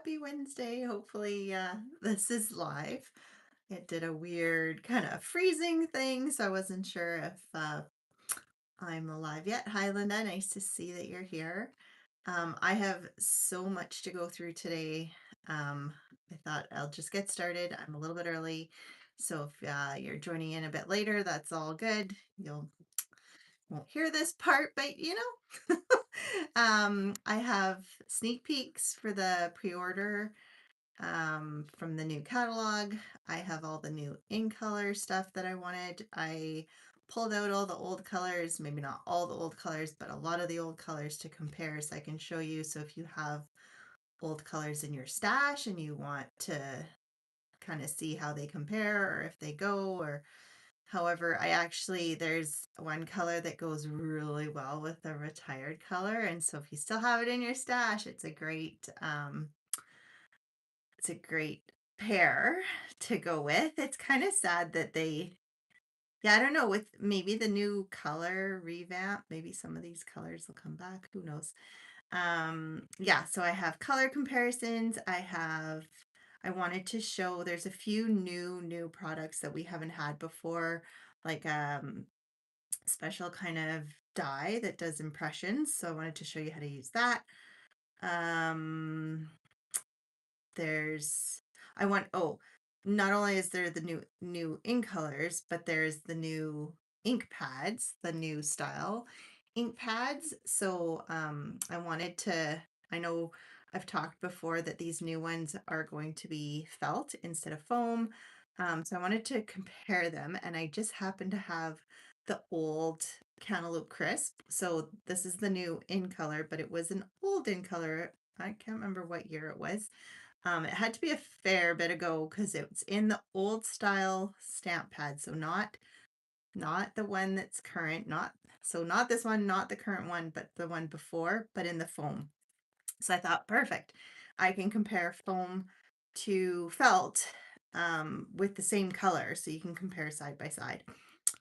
Happy Wednesday. Hopefully, this is live. It did a weird kind of freezing thing, so I wasn't sure if I'm alive yet. Hi, Linda. Nice to see that you're here. I have so much to go through today. Um, I thought I'll just get started. I'm a little bit early, so if you're joining in a bit later, that's all good. You'll won't hear this part, but I have sneak peeks for the pre-order from the new catalog. I have all the new in color stuff that I wanted. I pulled out all the old colors, maybe not all the old colors, but a lot of the old colors to compare so I can show you. So if you have old colors in your stash and you want to kind of see how they compare or if they go or however, there's one color that goes really well with the retired color. And so if you still have it in your stash, it's a great pair to go with. It's kind of sad that yeah, I don't know, with maybe the new color revamp, maybe some of these colors will come back. Who knows? Yeah, so I have color comparisons. I wanted to show there's a few new products that we haven't had before, like special kind of die that does impressions. So I wanted to show you how to use that. Um, there's I want oh, not only is there the new ink colors, but there's the new ink pads, the new style ink pads. So I know I've talked before that these new ones are going to be felt instead of foam. So I wanted to compare them, and I just happen to have the old Cantaloupe Crisp. So this is the new in color, but it was an old in color. I can't remember what year it was. It had to be a fair bit ago because it's in the old style stamp pad. So not the one that's current, not this one, not the current one, but the one before, but in the foam. So I thought, perfect. I can compare foam to felt with the same color. So you can compare side by side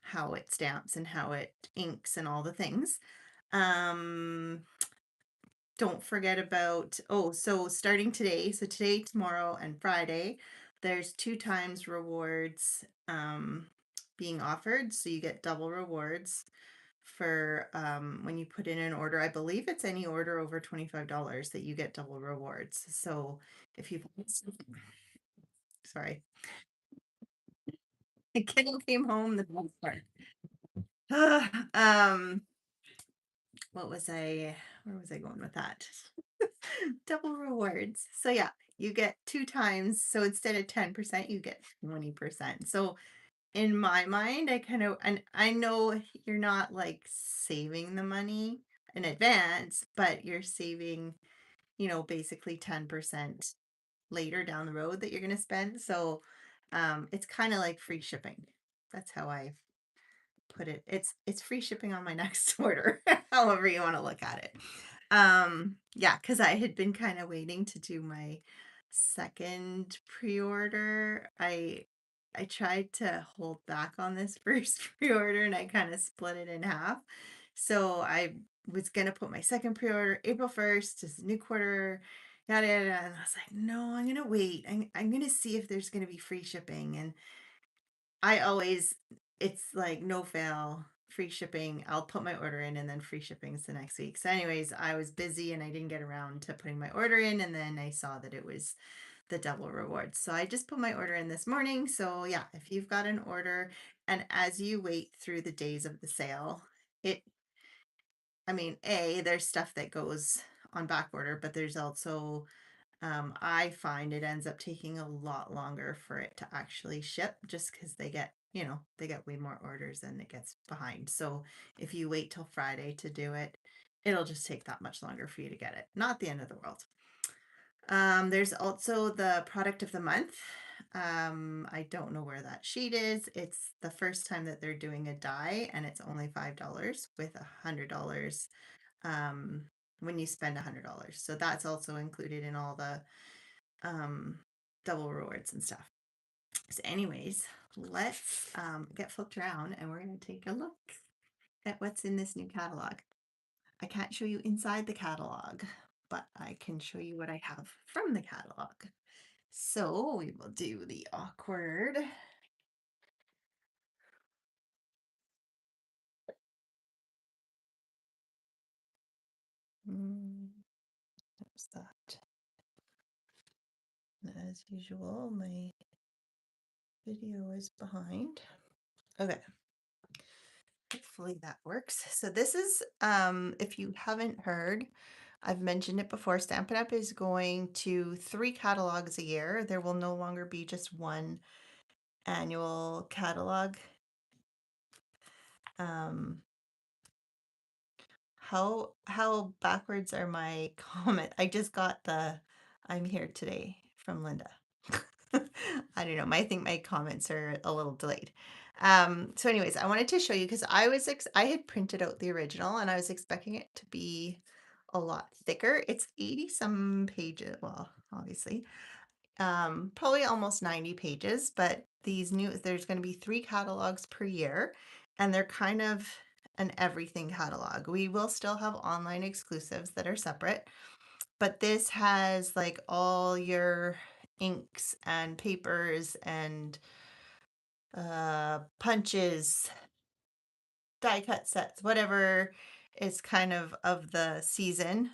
how it stamps and how it inks and all the things. Um, don't forget about, so starting today, so today, tomorrow, and Friday, there's 2 times rewards being offered. So you get double rewards for when you put in an order. I believe it's any order over $25 that you get double rewards. So if you, sorry, the kiddo came home, the best part. um, where was I going with that? Double rewards. So yeah, you get 2 times. So instead of 10%, you get 20%. So in my mind, and I know you're not like saving the money in advance, but you're saving, basically 10% later down the road that you're going to spend. So it's kind of like free shipping. That's how I put it. It's free shipping on my next order, however you want to look at it. Yeah, because I had been kind of waiting to do my second pre-order. I tried to hold back on this first pre-order and I kind of split it in half. So I was gonna put my second pre-order April 1st, is new quarter, yada yada. And I was like, no, I'm gonna wait. I'm gonna see if there's gonna be free shipping. And I always, it's like no fail, free shipping. I'll put my order in and then free shipping's the next week. So, anyways, I was busy and I didn't get around to putting my order in. And then I saw that it was the double rewards. So I just put my order in this morning. So, yeah, if you've got an order and as you wait through the days of the sale, it, there's stuff that goes on back order, but there's also I find it ends up taking a lot longer for it to actually ship just because they get way more orders and it gets behind. So if you wait till Friday to do it, it'll just take that much longer for you to get it. Not the end of the world. There's also the product of the month. I don't know where that sheet is. It's the first time that they're doing a die and it's only $5 with $100 um, when you spend $100. So that's also included in all the um, double rewards and stuff. So, anyways, let's get flipped around and we're going to take a look at what's in this new catalog. I can't show you inside the catalog, but I can show you what I have from the catalog. So we will do the awkward. That's that. As usual, my video is behind. Okay. Hopefully that works. So this is, if you haven't heard, I've mentioned it before, Stampin' Up! Is going to 3 catalogs a year. There will no longer be just one annual catalog. Um, how backwards are my comment? I just got the I'm here today from Linda. I don't know. I think my comments are a little delayed. So anyways, I wanted to show you because I had printed out the original and I was expecting it to be a lot thicker. It's 80 some pages. Well, obviously, probably almost 90 pages, but there's going to be 3 catalogs per year, and they're kind of an everything catalog. We will still have online exclusives that are separate, but this has like all your inks and papers and punches, die cut sets, whatever is kind of the season.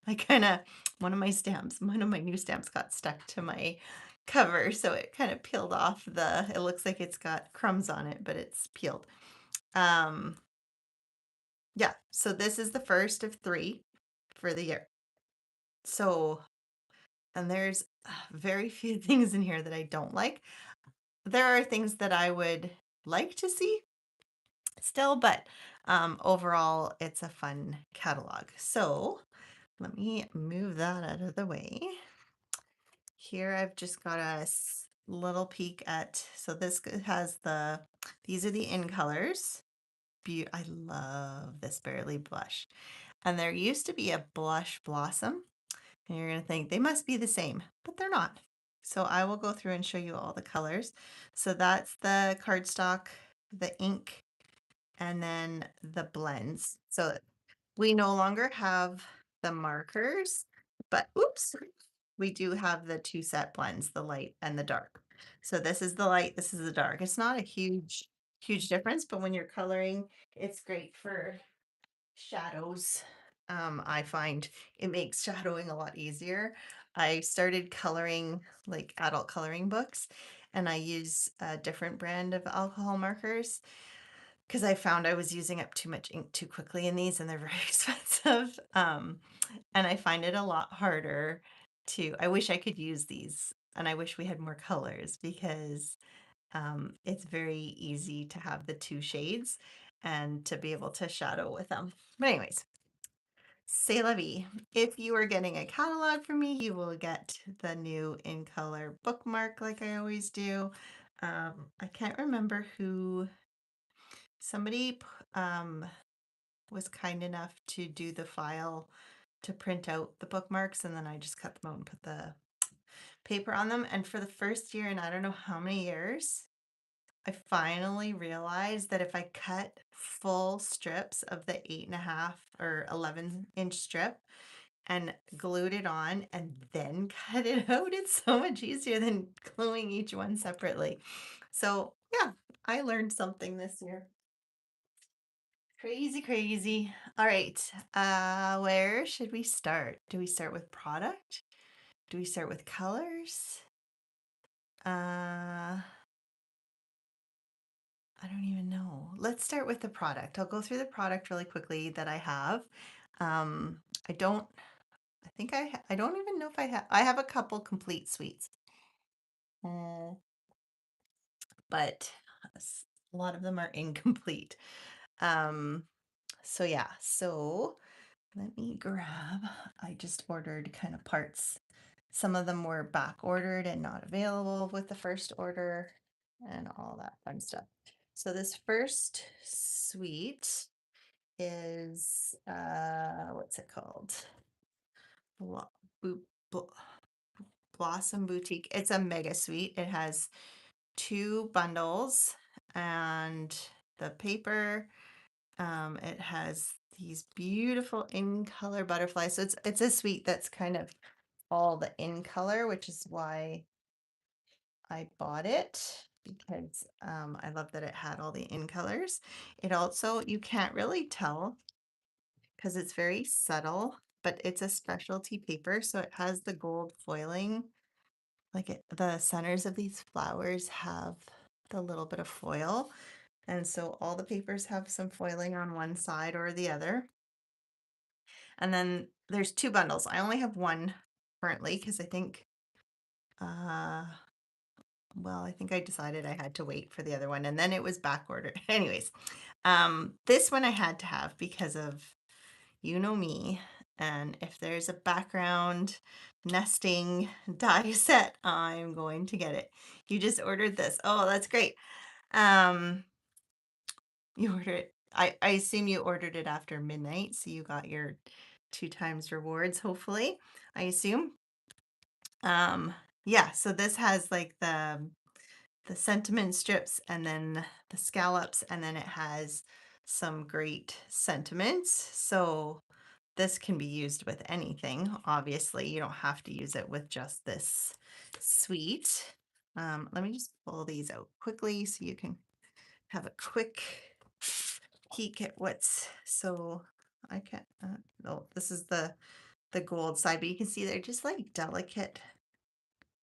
I kind of one of my new stamps got stuck to my cover, so it kind of peeled off it looks like it's got crumbs on it, but it's peeled. Um, yeah, so this is the first of 3 for the year. So, and there's very few things in here that I don't like. There are things that I would like to see still, but overall, it's a fun catalog. So let me move that out of the way. Here I've just got a little peek at, so this has these are the in colors. I love this Barely Blush. And there used to be a Blush Blossom, and you're going to think they must be the same, but they're not. So I will go through and show you all the colors. So that's the cardstock, the ink, and then the blends. So we no longer have the markers, but oops, we do have the 2 set blends, the light and the dark. So this is the light, this is the dark. It's not a huge difference, but when you're coloring, it's great for shadows. I find it makes shadowing a lot easier. I started coloring like adult coloring books, and I use a different brand of alcohol markers because I found I was using up too much ink too quickly in these, and they're very expensive. And I find it a lot harder I wish I could use these, and I wish we had more colors because it's very easy to have the 2 shades and to be able to shadow with them. But anyways, c'est la vie. If you are getting a catalog from me, you will get the new in color bookmark like I always do. I can't remember who somebody was kind enough to do the file to print out the bookmarks, and then I just cut them out and put the paper on them. And for the first year, and I don't know how many years, I finally realized that if I cut full strips of the 8.5 or 11-inch strip and glued it on and then cut it out, it's so much easier than gluing each one separately. So yeah, I learned something this year. Crazy, crazy. All right. Where should we start? Do we start with product? Do we start with colors? I don't even know. Let's start with the product. I'll go through the product really quickly that I have. Um, I don't, I think I don't even know if I have a couple complete suites. But a lot of them are incomplete. Um, so yeah, so let me grab, I just ordered kind of parts. Some of them were back ordered and not available with the first order and all that fun stuff. So this first suite is, what's it called? Blo- Blo- Blossom Boutique. It's a mega suite. It has 2 bundles and the paper. It has these beautiful in color butterflies. So it's a suite that's kind of all the in color, which is why I bought it because I love that it had all the in colors. It also, you can't really tell because it's very subtle, but it's a specialty paper. So it has the gold foiling. Like the centers of these flowers have the little bit of foil. And so all the papers have some foiling on one side or the other. And then there's two bundles. I only have one currently because I think uh well, I think I decided I had to wait for the other one and then it was back ordered. Anyways, this one I had to have because of you know me. And if there's a background nesting die set, I'm going to get it. You just ordered this. Oh, that's great. Um, you ordered it. I assume you ordered it after midnight, so you got your 2 times rewards, hopefully. I assume. Um, yeah, so this has like the sentiment strips and then the scallops, and then it has some great sentiments. So this can be used with anything. Obviously, you don't have to use it with just this suite. Let me just pull these out quickly so you can have a quick peek at what's so I can't oh, this is the gold side, but you can see they're just like delicate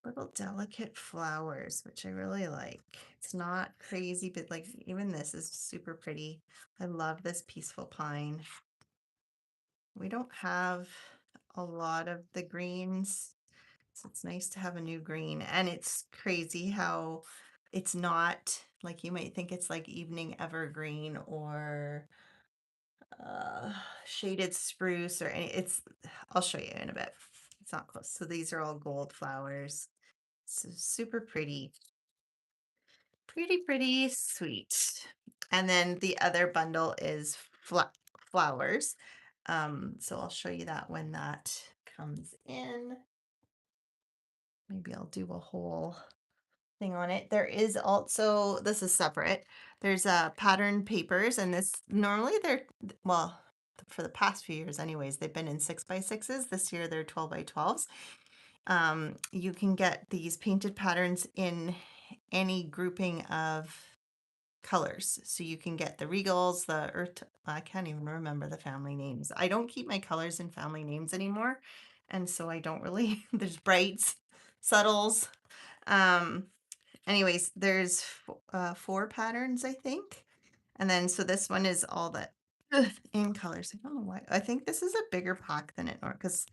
little delicate flowers, which I really like. It's not crazy, but like even this is super pretty. I love this peaceful pine. We don't have a lot of the greens, so it's nice to have a new green. And it's crazy how it's not like you might think it's like evening evergreen or uh shaded spruce or any it's I'll show you in a bit. It's not close. So these are all gold flowers. So super pretty. Pretty sweet. And then the other bundle is flowers. So I'll show you that when that comes in. Maybe I'll do a whole thing on it. There is also, this is separate. There's pattern papers, and this normally they're, well, for the past few years anyways, they've been in 6x6s. This year they're 12x12s. You can get these painted patterns in any grouping of colors. So you can get the regals, the earth, I can't even remember the family names. I don't keep my colors in family names anymore. And so I don't really, there's brights, subtles. Um, anyways, there's 4 patterns, I think. And then, so this one is all that in colors. I don't know why. I think this is a bigger pack than it normally, because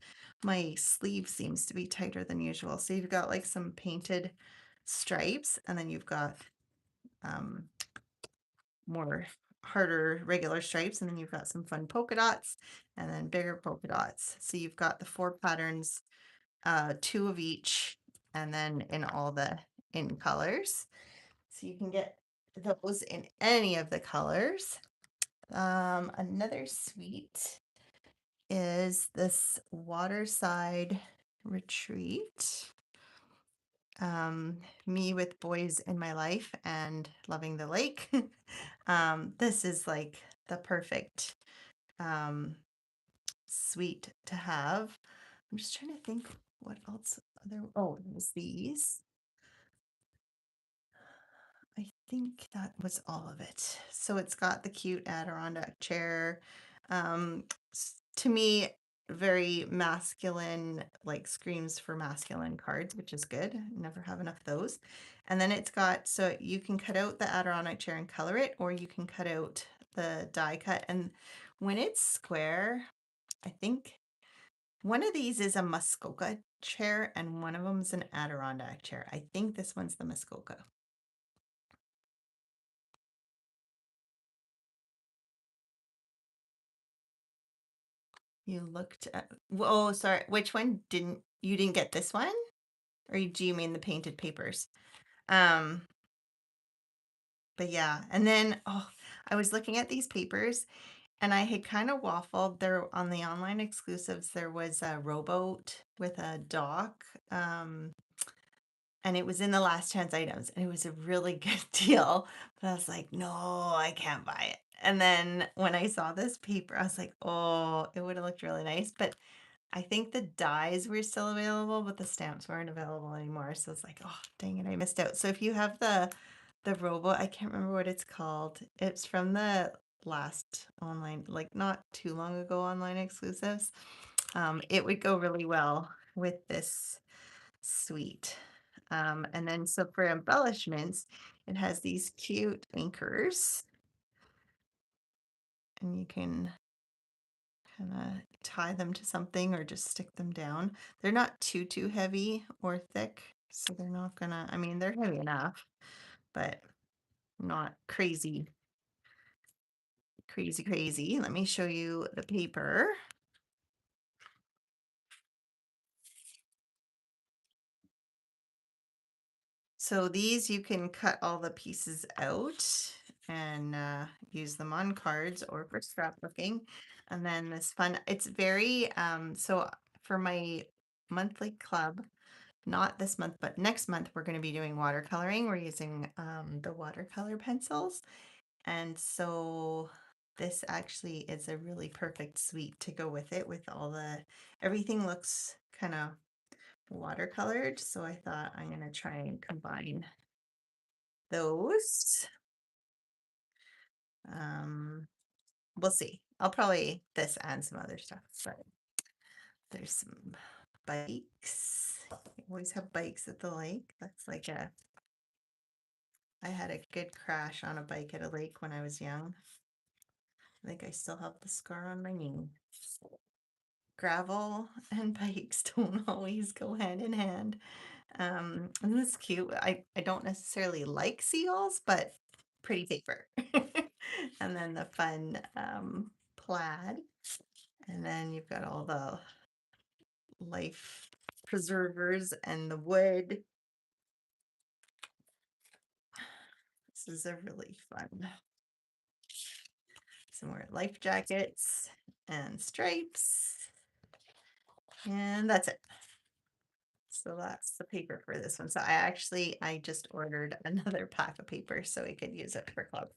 my sleeve seems to be tighter than usual. So you've got like some painted stripes, and then you've got um, more harder regular stripes, and then you've got some fun polka dots and then bigger polka dots. So you've got the 4 patterns, 2 of each, and then in all the in colors. So you can get those in any of the colors. Another sweet is this Waterside Retreat. Me with boys in my life and loving the lake. This is like the perfect suite to have. I'm just trying to think what else other, oh, there's these. I think that was all of it. So it's got the cute Adirondack chair. To me, very masculine, like screams for masculine cards, which is good. Never have enough of those. And then it's got, so you can cut out the Adirondack chair and color it, or you can cut out the die cut. And when it's square, I think one of these is a Muskoka chair and one of them is an Adirondack chair. I think this one's the Muskoka. You looked at, oh, sorry, which one you didn't get this one? Or do you mean the painted papers? Um, but yeah, and then, oh, I was looking at these papers and I had kind of waffled there on the online exclusives. There was a rowboat with a dock, and it was in the last chance items and it was a really good deal. But I was like, no, I can't buy it. And then when I saw this paper, I was like, oh, it would have looked really nice. But I think the dies were still available, but the stamps weren't available anymore. So it's like, oh, dang it, I missed out. So if you have the robo, I can't remember what it's called. It's from the last online, like not too long ago online exclusives. It would go really well with this suite. And then so for embellishments, it has these cute anchors, and you can kind of tie them to something or just stick them down. They're not too heavy or thick, so they're not gonna, I mean, they're heavy enough, but not crazy. Let me show you the paper. So these you can cut all the pieces out and use them on cards or for scrapbooking. And then this fun, it's very, so for my monthly club, not this month, but next month, we're going to be doing watercoloring. We're using the watercolor pencils. And so this actually is a really perfect suite to go with it with all everything looks kind of watercolored. So I thought I'm going to try and combine those. Um, we'll see. I'll probably this and some other stuff, but there's some bikes. We always have bikes at the lake. That's like I had a good crash on a bike at a lake when I was young. I think I still have the scar on my knee. Gravel and bikes don't always go hand in hand. And this is cute. I don't necessarily like seals, but pretty paper. And then the fun plaid. And then you've got all the life preservers and the wood. This is a really fun. Some more life jackets and stripes. And that's it. So that's the paper for this one. So I just ordered another pack of paper so we could use it for club.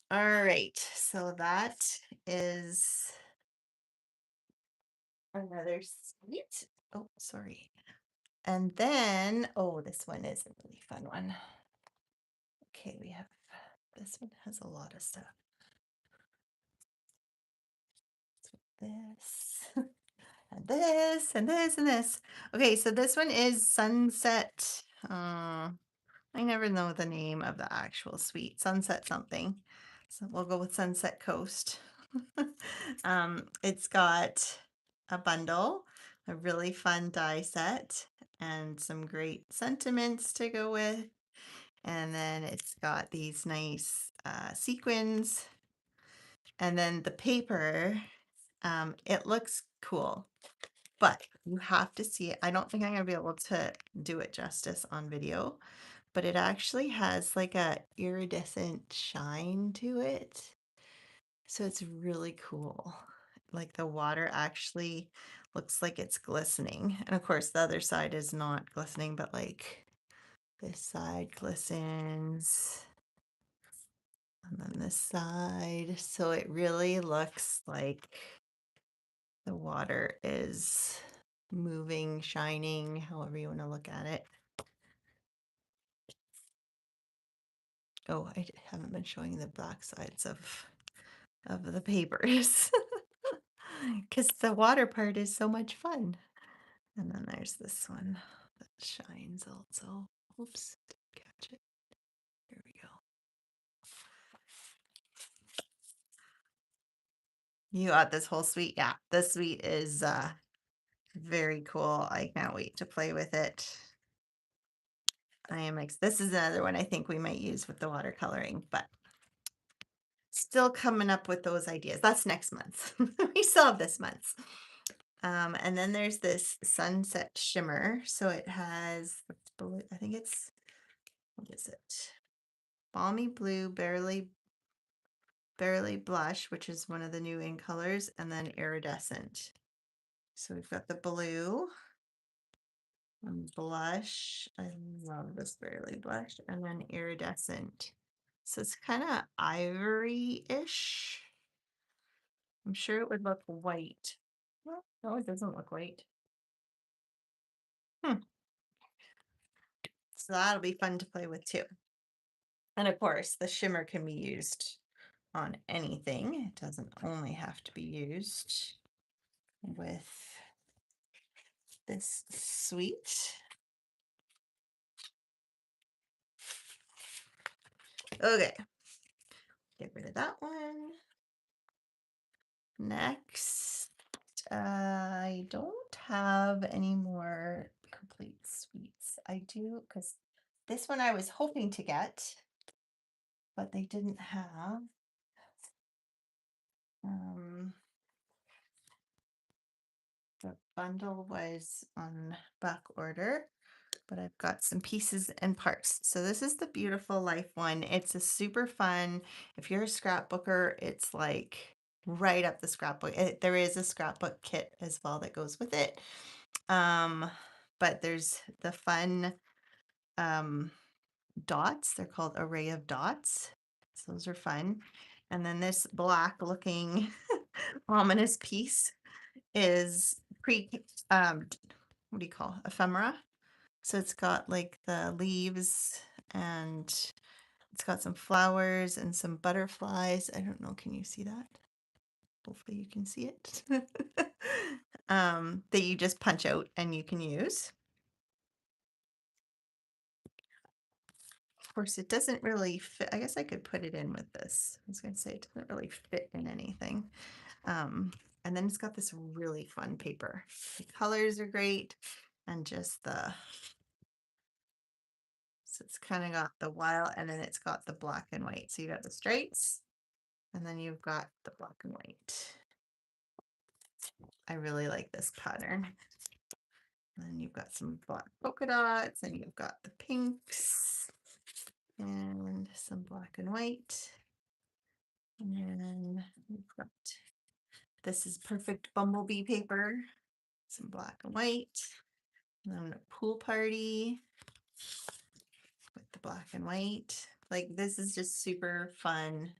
All right, so that is another suite. Oh, sorry. And then, oh, this one is a really fun one. Okay, we have, this one has a lot of stuff. This, and this, and this, and this. Okay, so this one is Sunset. I never know the name of the actual suite. Sunset something. So we'll go with Sunset Coast. It's got a bundle, a really fun die set, and some great sentiments to go with. And then it's got these nice sequins. And then the paper, it looks cool, but you have to see it. I don't think I'm going to be able to do it justice on video, but it actually has like a iridescent shine to it. So it's really cool. Like the water actually looks like it's glistening. And of course, the other side is not glistening, but like this side glistens. And then this side. So it really looks like the water is moving, shining, however you want to look at it. Oh, I haven't been showing the black sides of the papers because the water part is so much fun. And then there's this one that shines also. Oops, catch it. There we go. You got this whole suite. Yeah, this suite is very cool. I can't wait to play with it. This is another one I think we might use with the watercoloring, but still coming up with those ideas. That's next month. We still have this month. And then there's this sunset shimmer. So it has, I think it's, what is it? Balmy blue, barely blush, which is one of the new in colors, and then iridescent. So we've got the blue and blush. I love this barely blush, and then iridescent. So it's kind of ivory-ish. I'm sure it would look white. Well, no, it doesn't look white. Hmm. So that'll be fun to play with too. And of course, the shimmer can be used on anything. It doesn't only have to be used with this suite. Okay, get rid of that one. Next, I don't have any more complete suites. I do, because this one I was hoping to get, but they didn't have. The bundle was on back order, but I've got some pieces and parts. So this is the Beautiful Life one. It's a super fun, if you're a scrapbooker, it's like right up the scrapbook. There is a scrapbook kit as well that goes with it. But there's the fun dots. They're called Array of Dots. So those are fun. And then this black looking ominous piece is what do you call ephemera? So it's got like the leaves and it's got some flowers and some butterflies. I don't know, can you see that? Hopefully you can see it. That you just punch out and you can use. Of course, it doesn't really fit. I guess I could put it in with this. I was going to say it doesn't really fit in anything. And then it's got this really fun paper. The colors are great, and just so it's kind of got the wild, and then it's got the black and white. So you got the stripes, and then you've got the black and white. I really like this pattern. And then you've got some black polka dots, and you've got the pinks, and some black and white. And then we've got, this is perfect bumblebee paper, some black and white. And then a pool party with the black and white. Like this is just super fun.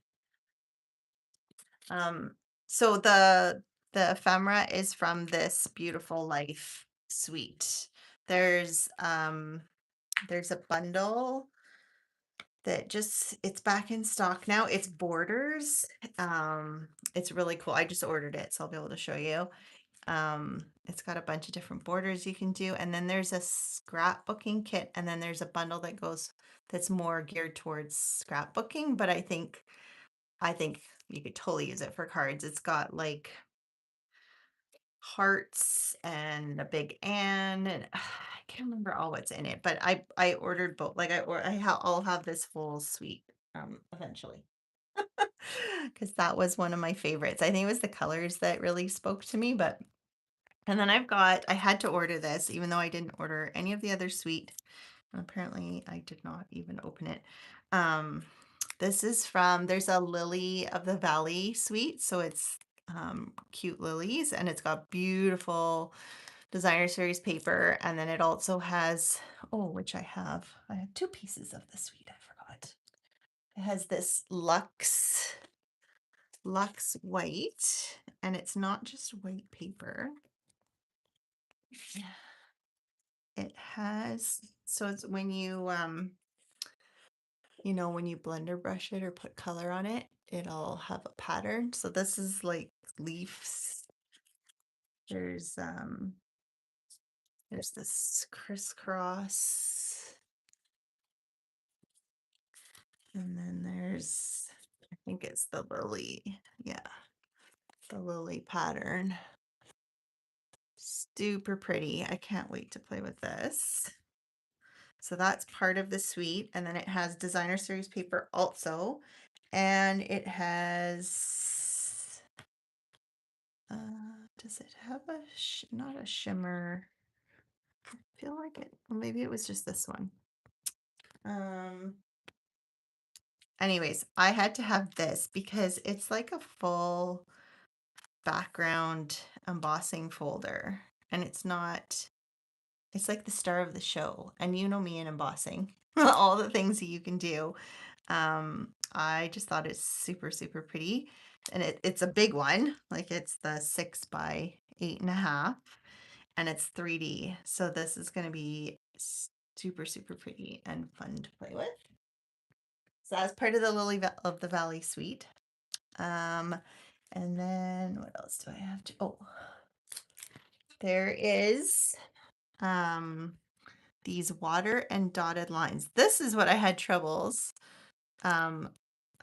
So the ephemera is from this Beautiful Life suite. There's a bundle that just it's back in stock now. It's borders. It's really cool. I just ordered it, so I'll be able to show you. It's got a bunch of different borders you can do, and then there's a scrapbooking kit, and then there's a bundle that goes that's more geared towards scrapbooking, but I think you could totally use it for cards. It's got like hearts and a big and I can't remember all what's in it, but I ordered both. Like I'll have this whole suite eventually. Because that was one of my favorites. I think it was the colors that really spoke to me, but and then I had to order this even though I didn't order any of the other suite. And apparently I did not even open it. This is there's a Lily of the Valley suite. So it's cute lilies and it's got beautiful designer series paper. And then it also has, which I have two pieces of the suite. I forgot. It has this Luxe white, and it's not just white paper. It has, so it's when you when you blender brush it or put color on it, it'll have a pattern. So this is like leaves. There's this crisscross. And then there's, I think it's the lily. Yeah. The lily pattern. Super pretty. I can't wait to play with this. So that's part of the suite. And then it has designer series paper also. And it has, does it have not a shimmer? I feel like it, well, maybe it was just this one. Anyways, I had to have this because it's like a full background embossing folder. And it's like the star of the show. And you know me in embossing, all the things that you can do. I just thought it's super, super pretty. And it's a big one, like it's the 6 by 8.5, and it's 3D. So this is going to be super, super pretty and fun to play with. So that's part of the of the Valley suite. Um, and then what else do I have to? Oh, there is um these water and dotted lines. This is what I had troubles um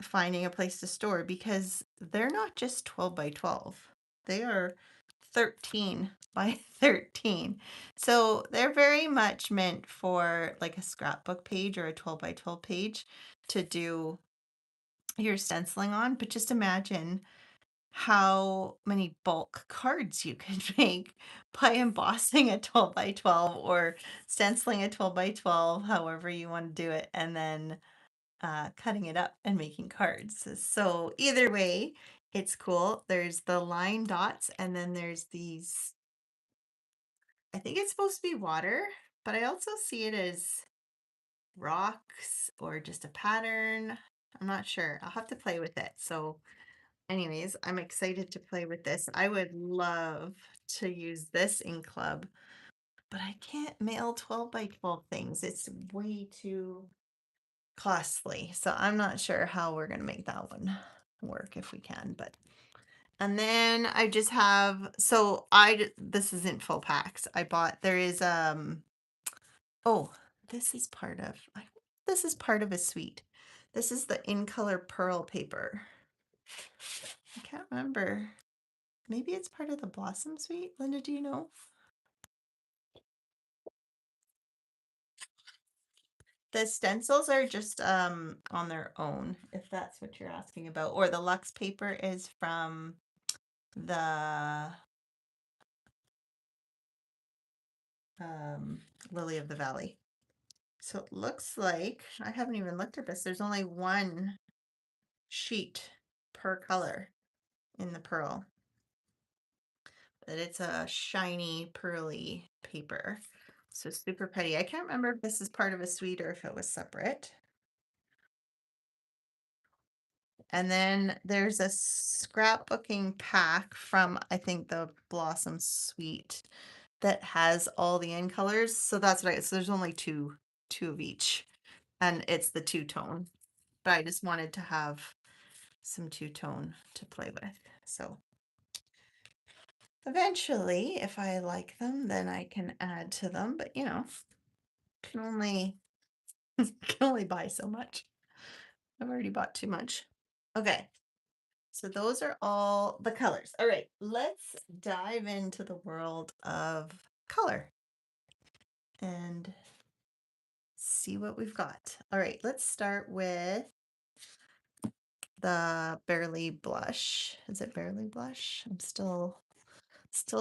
finding a place to store because they're not just 12 by 12. They are 13 by 13. So they're very much meant for like a scrapbook page or a 12 by 12 page to do your stenciling on. But just imagine how many bulk cards you could make by embossing a 12 by 12 or stenciling a 12 by 12, however you want to do it, and then cutting it up and making cards. So either way, it's cool. There's the line dots, and then there's these, I think it's supposed to be water, but I also see it as rocks or just a pattern. I'm not sure. I'll have to play with it. So anyways, I'm excited to play with this. I would love to use this in club, but I can't mail 12 by 12 things. It's way too costly. So I'm not sure how we're going to make that one work if we can, but and then I just have this isn't full packs. I bought there is oh, this is part of this is part of a suite. This is the in color pearl paper. I can't remember. Maybe it's part of the Blossom Suite. Linda, do you know? The stencils are just on their own, if that's what you're asking about. Or the Lux paper is from the Lily of the Valley. So it looks like I haven't even looked at this. There's only one sheet per color in the pearl. But it's a shiny pearly paper. So super pretty. I can't remember if this is part of a suite or if it was separate. And then there's a scrapbooking pack from, I think, the Blossom Suite that has all the in colors. So that's right. So there's only two of each, and it's the two-tone. But I just wanted to have some two-tone to play with. So eventually, if I like them, then I can add to them. But can only can only buy so much. I've already bought too much. Okay. So those are all the colors. All right, let's dive into the world of color and see what we've got. All right, let's start with the Barely Blush. Is it Barely Blush? I'm still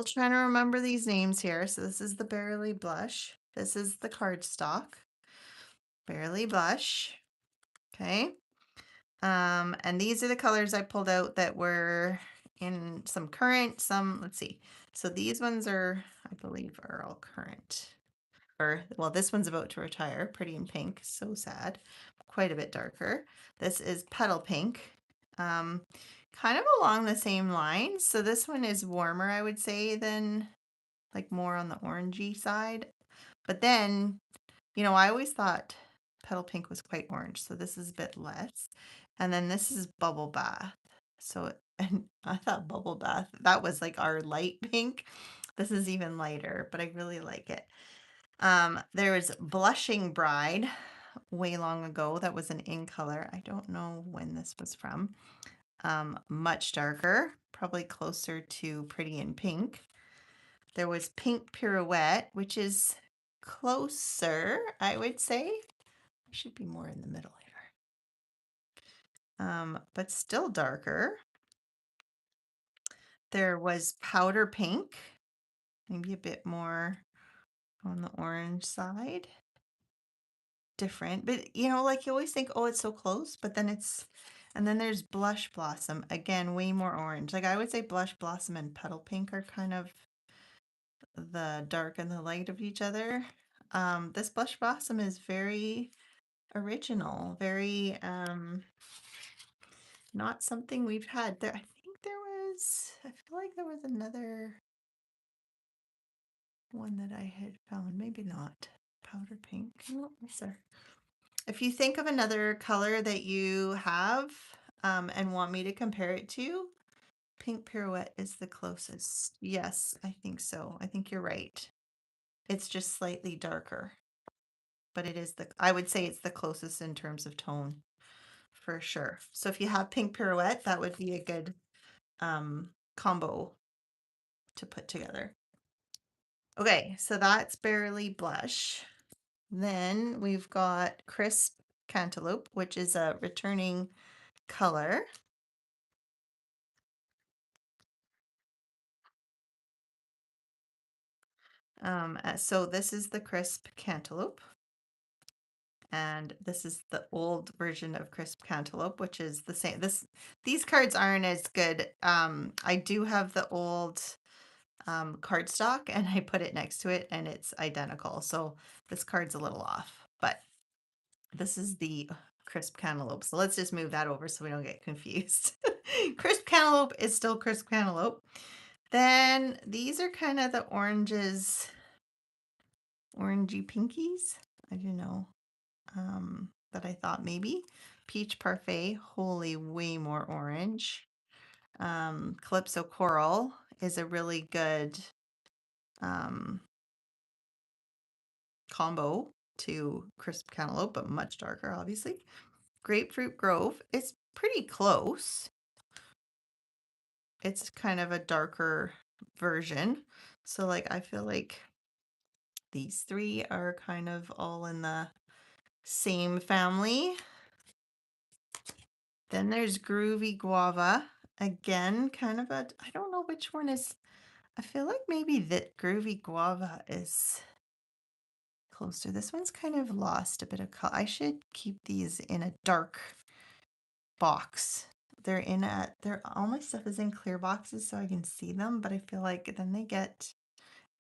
trying to remember these names here. So this is the Barely Blush. This is the cardstock. Barely Blush. Okay. And these are the colors I pulled out that were in some current, some, let's see. So these ones are, I believe, are all current. Or, well, this one's about to retire, Pretty in Pink, so sad. Quite a bit darker. This is Petal Pink. Kind of along the same lines. So this one is warmer, I would say, than like more on the orangey side. But then I always thought Petal Pink was quite orange, so this is a bit less. And then this is Bubble Bath. So, and I thought Bubble Bath, that was like our light pink. This is even lighter, but I really like it. There was Blushing Bride way long ago. That was an in color. I don't know when this was from. Much darker, probably closer to Pretty in Pink. There was Pink Pirouette, which is closer, I would say. Should be more in the middle here. But still darker. There was Powder Pink, maybe a bit more on the orange side. Different, but like you always think, oh, it's so close, but then and then there's Blush Blossom, again, way more orange. Like I would say Blush Blossom and Petal Pink are kind of the dark and the light of each other. This Blush Blossom is very original, very not something we've had. There I think there was I feel like there was another one that I had found. Maybe not. Powder pink. No, is there? If you think of another color that you have and want me to compare it to, Pink Pirouette is the closest. Yes, I think so. I think you're right. It's just slightly darker, but I would say it's the closest in terms of tone for sure. So if you have Pink Pirouette, that would be a good combo to put together. Okay, so that's Barely Blush. Then we've got Crisp Cantaloupe, which is a returning color. So this is the Crisp Cantaloupe. And this is the old version of Crisp Cantaloupe, which is the same. These cards aren't as good. I do have the old cardstock and I put it next to it and it's identical. So this card's a little off, but this is the Crisp Cantaloupe. So let's just move that over so we don't get confused. Crisp Cantaloupe is still Crisp Cantaloupe. Then these are kind of the oranges, orangey pinkies. I don't know. That I thought maybe. Peach Parfait, holy, way more orange. Calypso Coral is a really good combo to Crisp Cantaloupe, but much darker, obviously. Grapefruit Grove is pretty close. It's kind of a darker version. So, like, I feel like these three are kind of all in the same family. Then there's Groovy Guava. Again, kind of I don't know which one is, I feel like maybe that Groovy Guava is closer. This one's kind of lost a bit of color. I should keep these in a dark box. All my stuff is in clear boxes so I can see them, but I feel like then they get,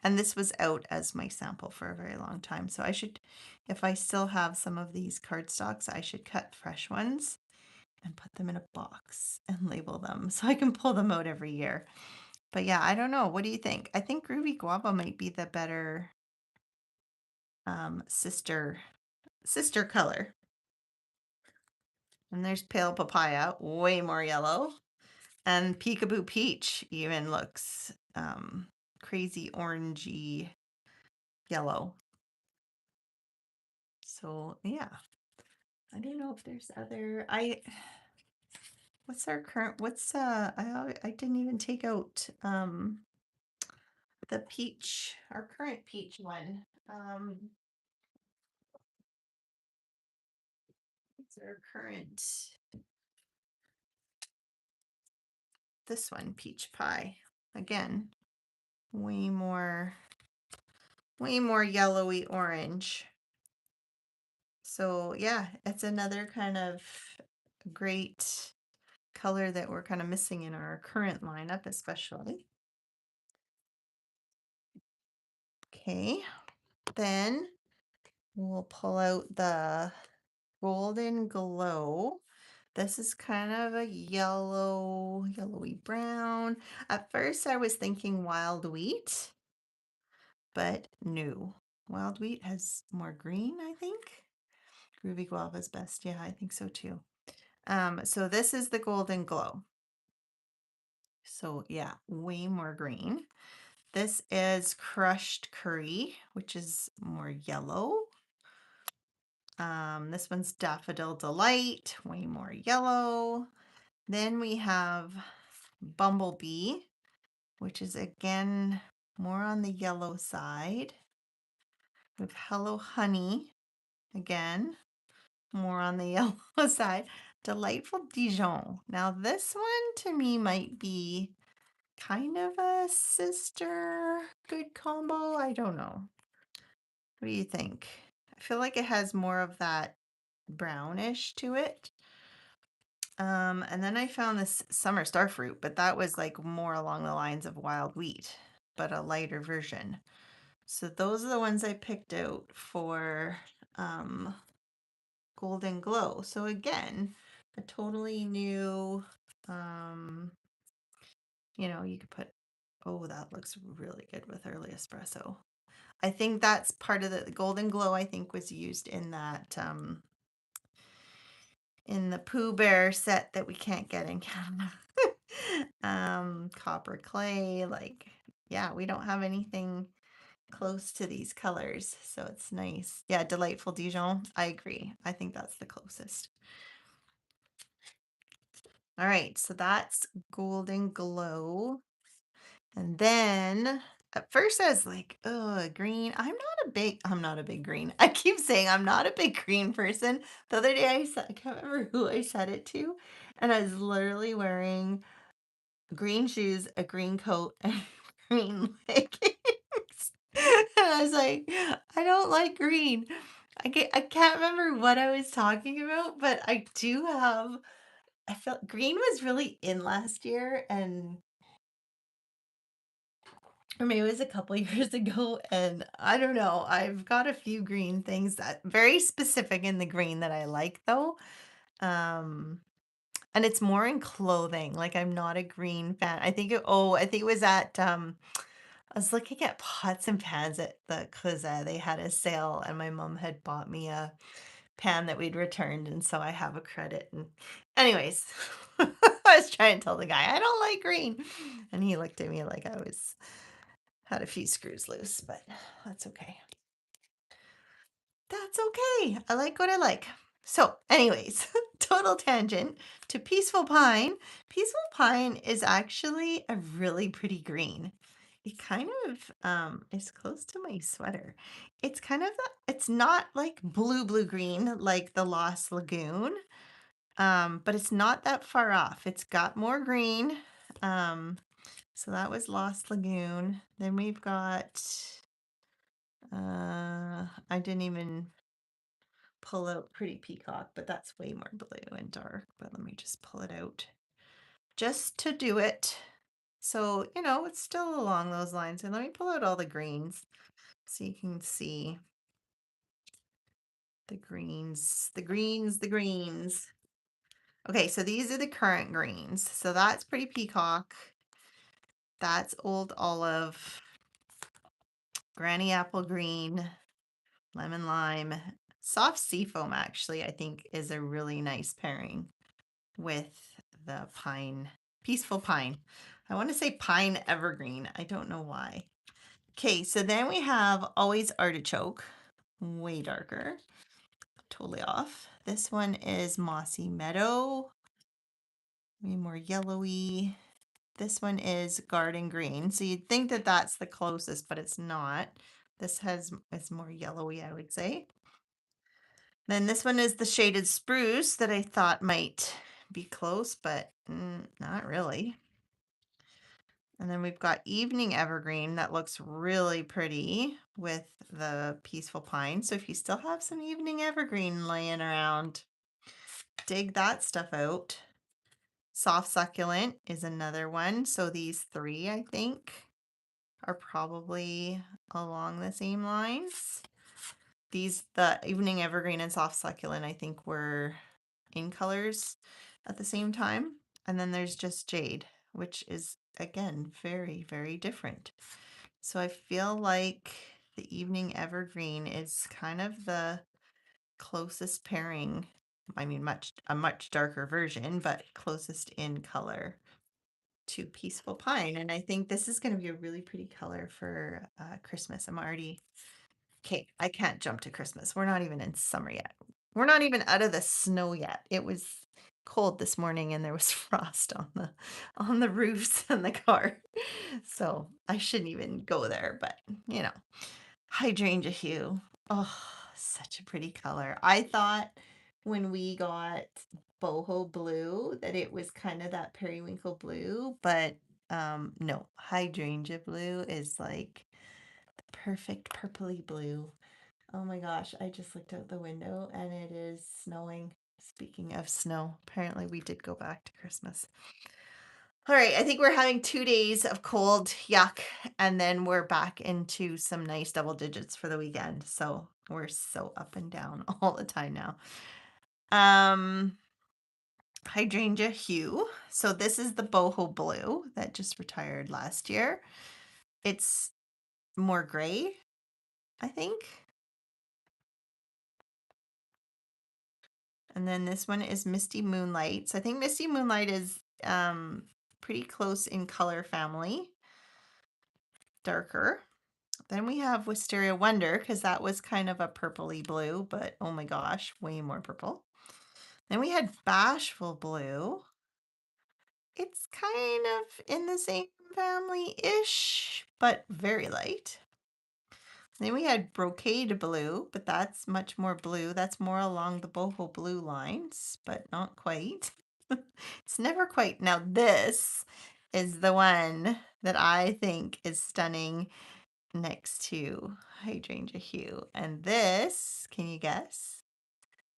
and this was out as my sample for a very long time. So I should, if I still have some of these cardstocks, I should cut fresh ones and put them in a box and label them so I can pull them out every year. But yeah, I don't know. What do you think? I think Groovy Guava might be the better sister color. And there's Pale Papaya, way more yellow. And Peekaboo Peach even looks crazy orangey yellow. So yeah, I don't know if there's other. What's our current? What's I didn't even take out the peach, our current peach one. What's our current? This one, Peach Pie. Again, way more yellowy orange. So yeah, it's another kind of great color that we're kind of missing in our current lineup, especially. Okay, then we'll pull out the Golden Glow. This is kind of a yellowy brown. At first I was thinking Wild Wheat, but no. Wild Wheat has more green, I think. Groovy Guava is best. Yeah, I think so too. So this is the Golden Glow. So yeah, way more green. This is Crushed Curry, which is more yellow. This one's Daffodil Delight, way more yellow. Then we have Bumblebee, which is again more on the yellow side. With Hello Honey, again, more on the yellow side. Delightful Dijon. Now this one to me might be kind of a sister good combo. I don't know. What do you think? I feel like it has more of that brownish to it. And then I found this Summer Starfruit, but that was like more along the lines of Wild Wheat, but a lighter version. So those are the ones I picked out for Golden Glow. So again, a totally new, um, you could put, oh, that looks really good with early espresso. I think that's part of the Golden Glow, I think was used in that, in the Pooh Bear set that we can't get in Canada. Copper clay, like, yeah, we don't have anything close to these colors, so it's nice. Yeah, Delightful Dijon, I agree. I think that's the closest. All right, so that's Golden Glow. And then at first I was like, oh, green. I'm not a big green. I keep saying I'm not a big green person. The other day I can't remember who I said it to, and I was literally wearing green shoes, a green coat, and green leggings. And I was like, I don't like green. I can't remember what I was talking about, but I felt green was really in last year, and or maybe it was a couple years ago, and I don't know. I've got a few green things that very specific in the green that I like though. Um, and it's more in clothing. Like I'm not a green fan. I think it was at I was looking at pots and pans at the Creuset. They had a sale and my mom had bought me a pan that we'd returned, and so I have a credit. And anyways, I was trying to tell the guy I don't like green, and he looked at me like I was had a few screws loose, but that's okay. That's okay. I like what I like. So, anyways, total tangent to Peaceful Pine. Peaceful Pine is actually a really pretty green. It kind of is close to my sweater. It's kind of it's not like blue green like the Lost Lagoon. But it's not that far off. It's got more green. Um, so that was Lost Lagoon. Then we've got I didn't even pull out Pretty Peacock, but that's way more blue and dark. But let me just pull it out just to do it. So, it's still along those lines. And let me pull out all the greens so you can see the greens, the greens, the greens. Okay, so these are the current greens. So that's Pretty Peacock. That's Old Olive, Granny Apple Green, Lemon Lime. Soft Seafoam actually, I think, is a really nice pairing with the pine, Peaceful Pine. I want to say Pine Evergreen. I don't know why. Okay, so then we have Always Artichoke, way darker, totally off. This one is Mossy Meadow, way more yellowy. This one is Garden Green. So you'd think that that's the closest, but it's not. This is more yellowy, I would say. Then this one is the Shaded Spruce that I thought might be close, but not really. And then we've got Evening Evergreen that looks really pretty with the Peaceful Pine. So if you still have some Evening Evergreen laying around, dig that stuff out. Soft Succulent is another one. So these three, I think, are probably along the same lines. The Evening Evergreen and Soft Succulent, I think, were in colors at the same time. And then there's just Jade, which is, again, very, very different. So I feel like the Evening Evergreen is kind of the closest pairing. I mean, a much darker version, but closest in color to Peaceful Pine. And I think this is going to be a really pretty color for Christmas. Okay, I can't jump to Christmas. We're not even in summer yet. We're not even out of the snow yet. It was cold this morning and there was frost on the roofs and the car. So I shouldn't even go there, but hydrangea hue. Oh, such a pretty color. I thought when we got boho blue that it was kind of that periwinkle blue, but no, hydrangea blue is like the perfect purpley blue. Oh my gosh, I just looked out the window and it is snowing. Speaking of snow, apparently we did go back to Christmas. All right, I think we're having 2 days of cold, yuck, and then we're back into some nice double digits for the weekend. So we're so up and down all the time now. Um, Hydrangea hue. So this is the boho blue that just retired last year. It's more gray, I think. And then this one is Misty Moonlight. So I think Misty Moonlight is pretty close in color family, darker. Then we have Wisteria Wonder because that was kind of a purpley blue, but oh my gosh, way more purple. Then we had Bashful Blue. It's kind of in the same family-ish, but very light. Then we had Brocade Blue, but that's much more blue. That's more along the boho blue lines, but not quite. It's never quite. Now this is the one that I think is stunning next to Hydrangea Hue. And this, can you guess,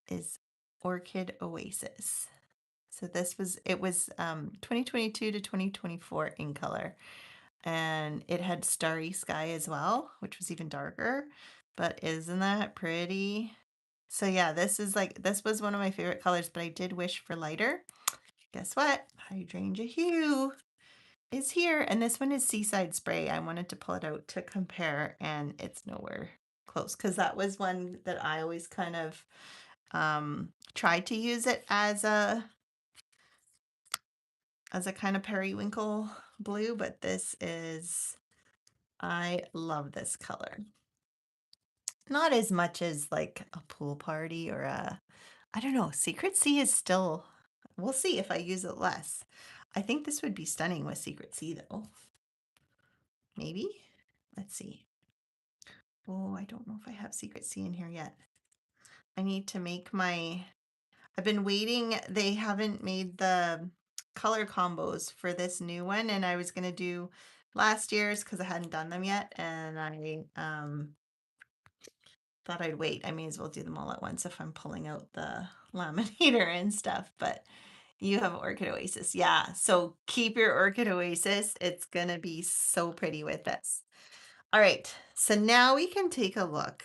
is Orchid Oasis. So it was 2022 to 2024 in color. And it had Starry Sky as well, which was even darker. But isn't that pretty? So yeah, this was one of my favorite colors, but I did wish for lighter. Guess what? Hydrangea Hue is here. And this one is Seaside Spray. I wanted to pull it out to compare, and it's nowhere close because that was one that I always kind of tried to use it as a kind of periwinkle blue, but I love this color. Not as much as like a pool party or I don't know, Secret Sea is still, we'll see if I use it less. I think this would be stunning with Secret Sea though. Maybe? Let's see. Oh, I don't know if I have Secret Sea in here yet. I need to make I've been waiting. They haven't made the color combos for this new one, and I was gonna do last year's because I hadn't done them yet, and I thought I'd wait. I may as well do them all at once if I'm pulling out the laminator and stuff, but you have Orchid Oasis. Yeah, so keep your Orchid Oasis. It's gonna be so pretty with this. All right, so now we can take a look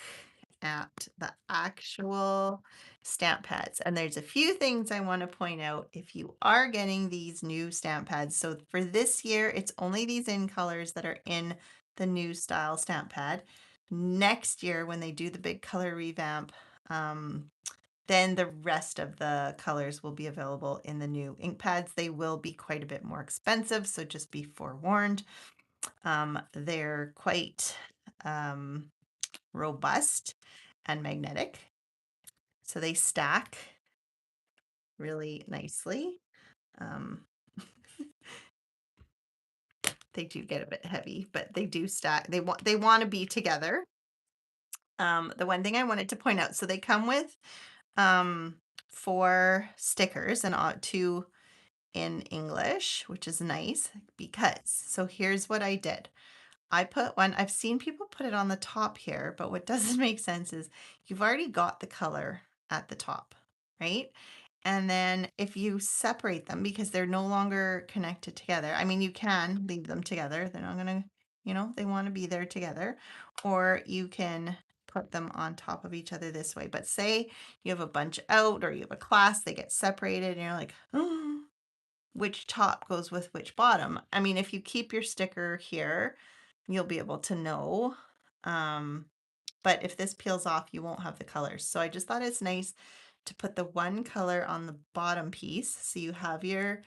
at the actual stamp pads. And there's a few things I want to point out if you are getting these new stamp pads. So for this year, it's only these in colors that are in the new style stamp pad. Next year, when they do the big color revamp, then the rest of the colors will be available in the new ink pads. They will be quite a bit more expensive, so just be forewarned. They're quite robust and magnetic. So they stack really nicely. Um, they do get a bit heavy, but they do stack. They want to be together. The one thing I wanted to point out, so they come with 4 stickers and 2 in English, which is nice because so here's what I did. I put one, I've seen people put it on the top here, but what doesn't make sense is you've already got the color at the top, right? And then if you separate them because they're no longer connected together, I mean, you can leave them together. They're not going to, they want to be there together. Or you can put them on top of each other this way. But say you have a bunch out or you have a class, they get separated and you're like, oh, which top goes with which bottom. I mean, if you keep your sticker here, you'll be able to know. But if this peels off, you won't have the colors. So I just thought it's nice to put the one color on the bottom piece. So you have your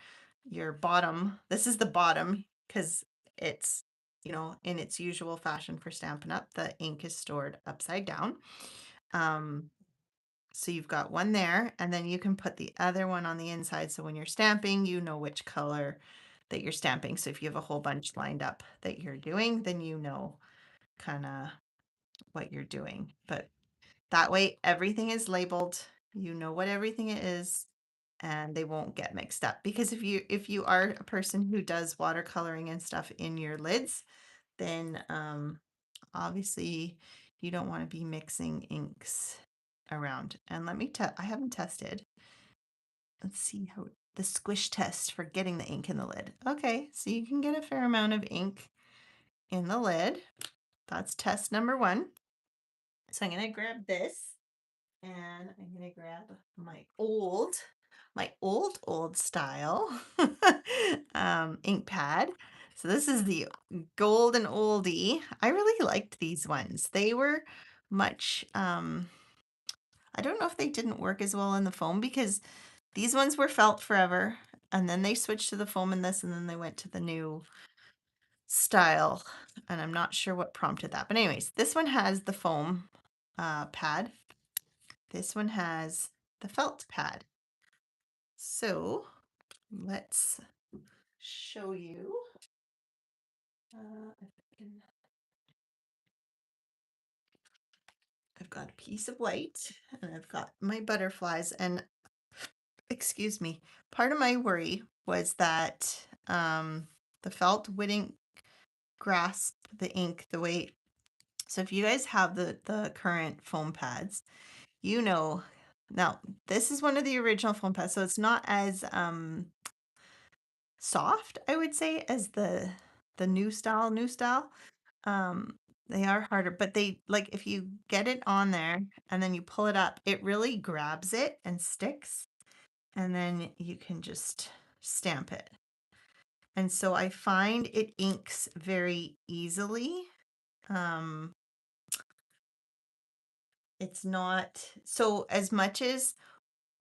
bottom. This is the bottom because it's, in its usual fashion for Stampin' Up, the ink is stored upside down. So you've got one there, and then you can put the other one on the inside. So when you're stamping, you know which color that you're stamping. So if you have a whole bunch lined up that you're doing, then you know kind of what you're doing. But that way, everything is labeled. You know what everything is, and they won't get mixed up. Because if you are a person who does watercoloring and stuff in your lids, then obviously you don't want to be mixing inks around. And I haven't tested. Let's see how the squish test for getting the ink in the lid. Okay, so you can get a fair amount of ink in the lid. That's test number 1. So I'm going to grab this And I'm gonna grab my old style ink pad. So this is the golden oldie. I really liked these ones. They were much I don't know if they didn't work as well in the foam because these ones were felt forever, and then they switched to the foam in this, and then they went to the new style, and I'm not sure what prompted that. But anyways, this one has the foam pad. This one has the felt pad. So let's show you. If I can, I've got a piece of white and I've got my butterflies. And excuse me, part of my worry was that the felt wouldn't grasp the ink the way. So if you guys have the current foam pads, you know, now this is one of the original foam pads, so it's not as soft, I would say, as the new style. Um, they are harder, but they like if you get it on there and then you pull it up, it really grabs it and sticks, and then you can just stamp it. And so I find it inks very easily. Um, it's not so as much as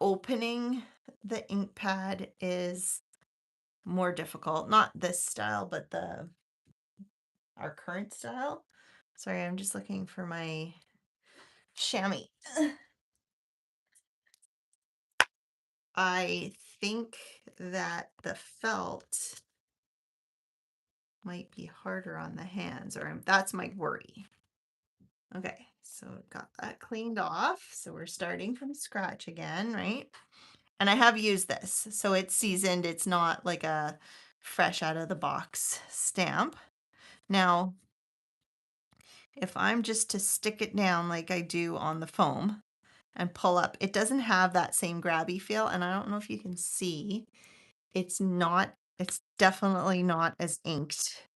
opening the ink pad is more difficult, not this style, but the our current style. Sorry, I'm just looking for my chamois. I think that the felt might be harder on the hands, or that's my worry. Okay, so got that cleaned off. So we're starting from scratch again, right? And I have used this, so it's seasoned. It's not like a fresh out of the box stamp. Now, if I'm just to stick it down like I do on the foam and pull up, it doesn't have that same grabby feel. And I don't know if you can see, it's definitely not as inked.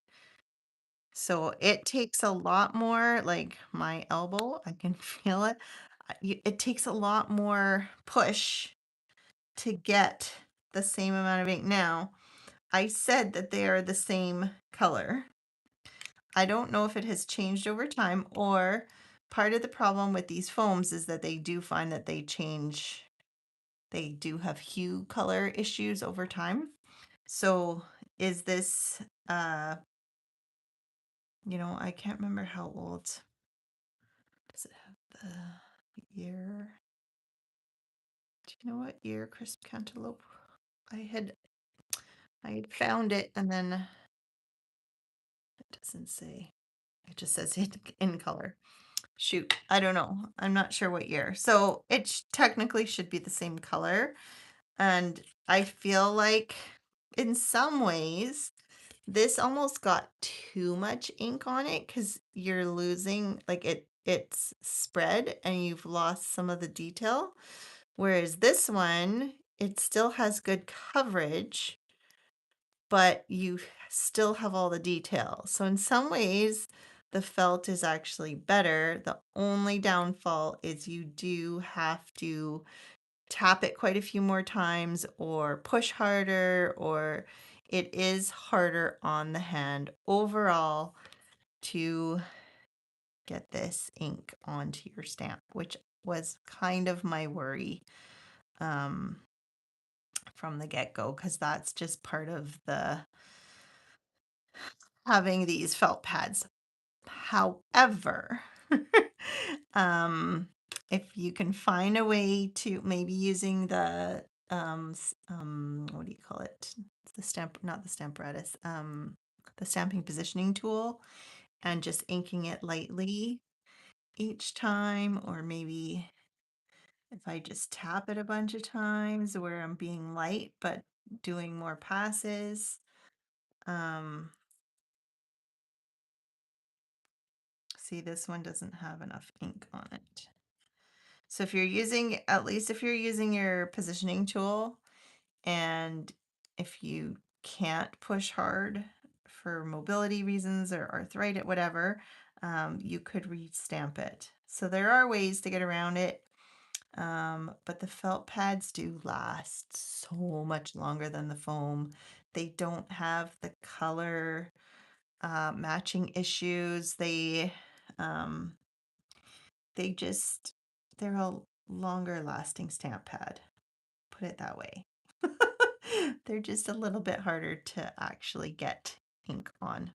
So it takes a lot more, like my elbow, I can feel it. It takes a lot more push to get the same amount of ink. Now, I said that they are the same color. I don't know if it has changed over time, or part of the problem with these foams is that they do find that they change. They do have hue color issues over time. So is this, I can't remember how old. Does it have the year? Do you know what year Crisp Cantaloupe? I had found it and then it doesn't say. It just says in color. Shoot, I don't know. I'm not sure what year. So it technically should be the same color. And I feel like in some ways, this almost got too much ink on it because you're losing, like it's spread and you've lost some of the detail. Whereas this one, it still has good coverage, but you still have all the detail. So in some ways, the felt is actually better. The only downfall is you do have to tap it quite a few more times or push harder, or it is harder on the hand overall to get this ink onto your stamp, which was kind of my worry um, from the get-go, because that's just part of the having these felt pads. However, um, if you can find a way to maybe using the what do you call it? The stamp, not the stamparatus, the stamping positioning tool, and just inking it lightly each time, or maybe if I just tap it a bunch of times where I'm being light but doing more passes. Um, See, this one doesn't have enough ink on it. So if you're using, at least if you're using your positioning tool, and if you can't push hard for mobility reasons or arthritis, whatever, you could restamp it. So there are ways to get around it. But the felt pads do last so much longer than the foam. They don't have the color matching issues. Um, they just, they're a longer lasting stamp pad, put it that way. They're just a little bit harder to actually get ink on.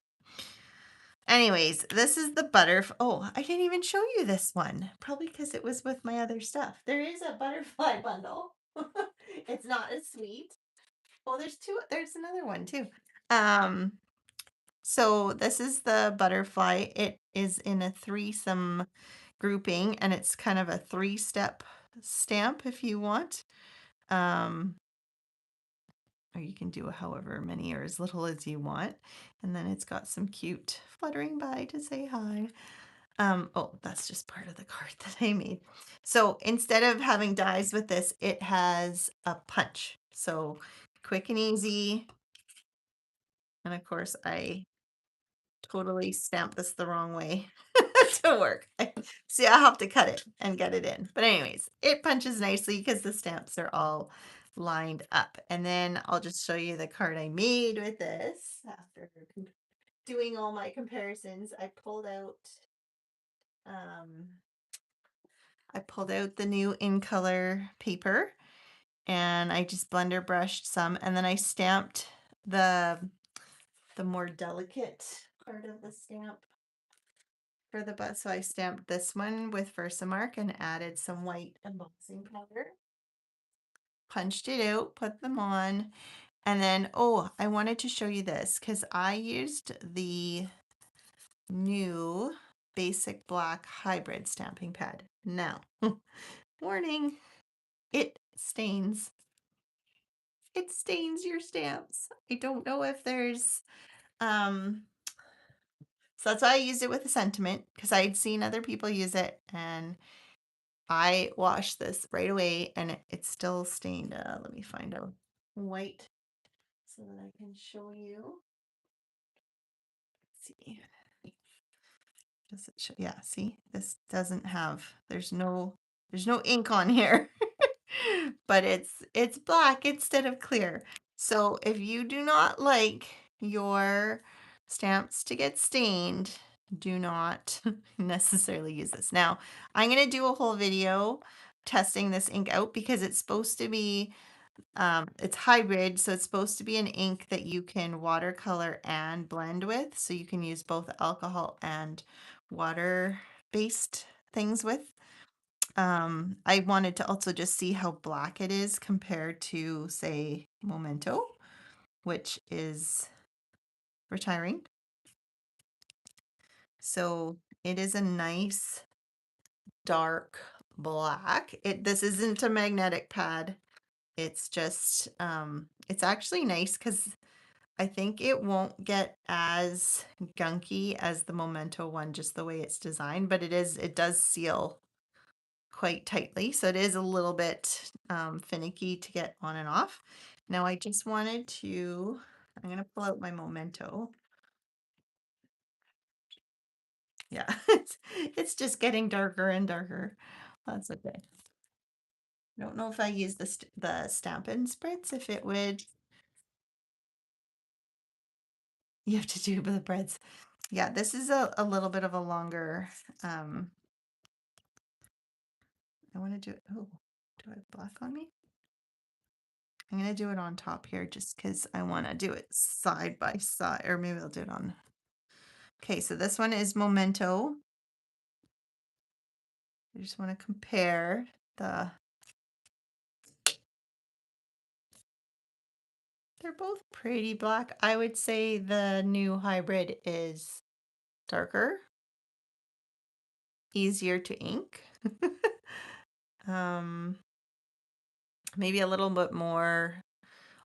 Anyways, this is the butterfly. Oh, I didn't even show you this one. Probably because it was with my other stuff. There is a butterfly bundle. It's not as sweet. Well, there's two. There's another one too. Um, so this is the butterfly. It is in a threesome grouping, and it's kind of a three-step stamp if you want. Or you can do however many or as little as you want. And then it's got some cute fluttering by to say hi. Oh, that's just part of the card that I made. So instead of having dies with this, it has a punch. So quick and easy. And of course, I totally stamped this the wrong way to work. See, I have to cut it and get it in. But anyways, it punches nicely because the stamps are all lined up. And then I'll just show you the card I made with this after doing all my comparisons. Um, I pulled out the new in color paper and I just blender brushed some, and then I stamped the more delicate part of the stamp for the butt. So I stamped this one with Versamark and added some white embossing powder. Punched it out, put them on, and then, oh, I wanted to show you this because I used the new basic black hybrid stamping pad. Now, warning, it stains. It stains your stamps. I don't know if there's, so that's why I used it with a sentiment because I'd seen other people use it and I washed this right away and it's still stained. Let me find out white so that I can show you. Let's see. Does it show? Yeah, see, this doesn't have, there's no ink on here, but it's black instead of clear. So if you do not like your stamps to get stained, do not necessarily use this. Now, I'm going to do a whole video testing this ink out because it's supposed to be it's hybrid, so it's supposed to be an ink that you can watercolor and blend with. So you can use both alcohol and water-based things with. I wanted to also just see how black it is compared to, say, Memento, which is retiring. So it is a nice dark black. This isn't a magnetic pad. It's just, it's actually nice because I think it won't get as gunky as the Memento one, just the way it's designed, but it does seal quite tightly. So it is a little bit finicky to get on and off. Now I just wanted to, I'm going to pull out my Memento. Yeah, it's just getting darker and darker. That's okay. I don't know if I use the Stampin' Spritz, if it would, you have to do the breads. Yeah, this is a little bit of a longer, I want to do it. Oh, do I have black on me? I'm going to do it on top here just because I want to do it side by side, or maybe I'll do it on. Okay, so this one is Memento. I just want to compare the, they're both pretty black. I would say the new hybrid is darker, easier to ink. um, Maybe a little bit more.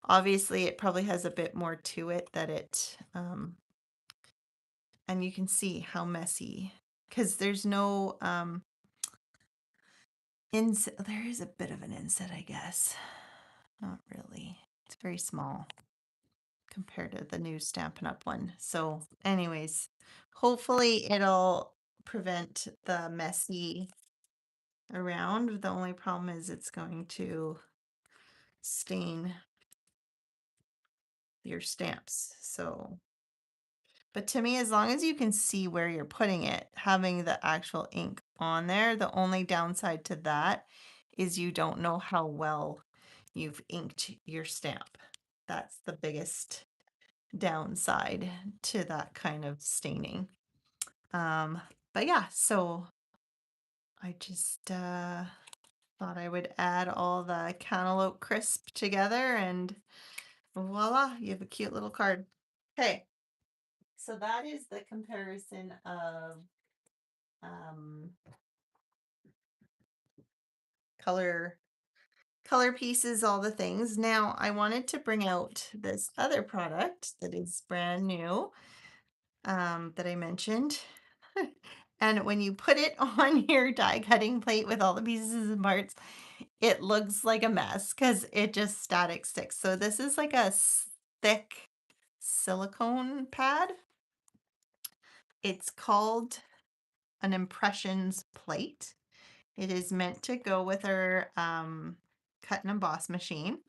Obviously, it probably has a bit more to it that it, and you can see how messy because there's no inset. There is a bit of an inset, I guess. Not really. It's very small compared to the new Stampin' Up one. So anyways, hopefully it'll prevent the messy around. The only problem is it's going to stain your stamps. So, but to me, as long as you can see where you're putting it, having the actual ink on there, the only downside to that is you don't know how well you've inked your stamp. That's the biggest downside to that kind of staining. But yeah, so I just thought I would add all the cantaloupe crisp together and voila, you have a cute little card. Okay, so that is the comparison of um, color pieces, all the things. Now I wanted to bring out this other product that is brand new that I mentioned. And when you put it on your die cutting plate with all the pieces and parts, it looks like a mess because it just static sticks. So this is like a thick silicone pad. It's called an impressions plate. It is meant to go with our cut and emboss machine.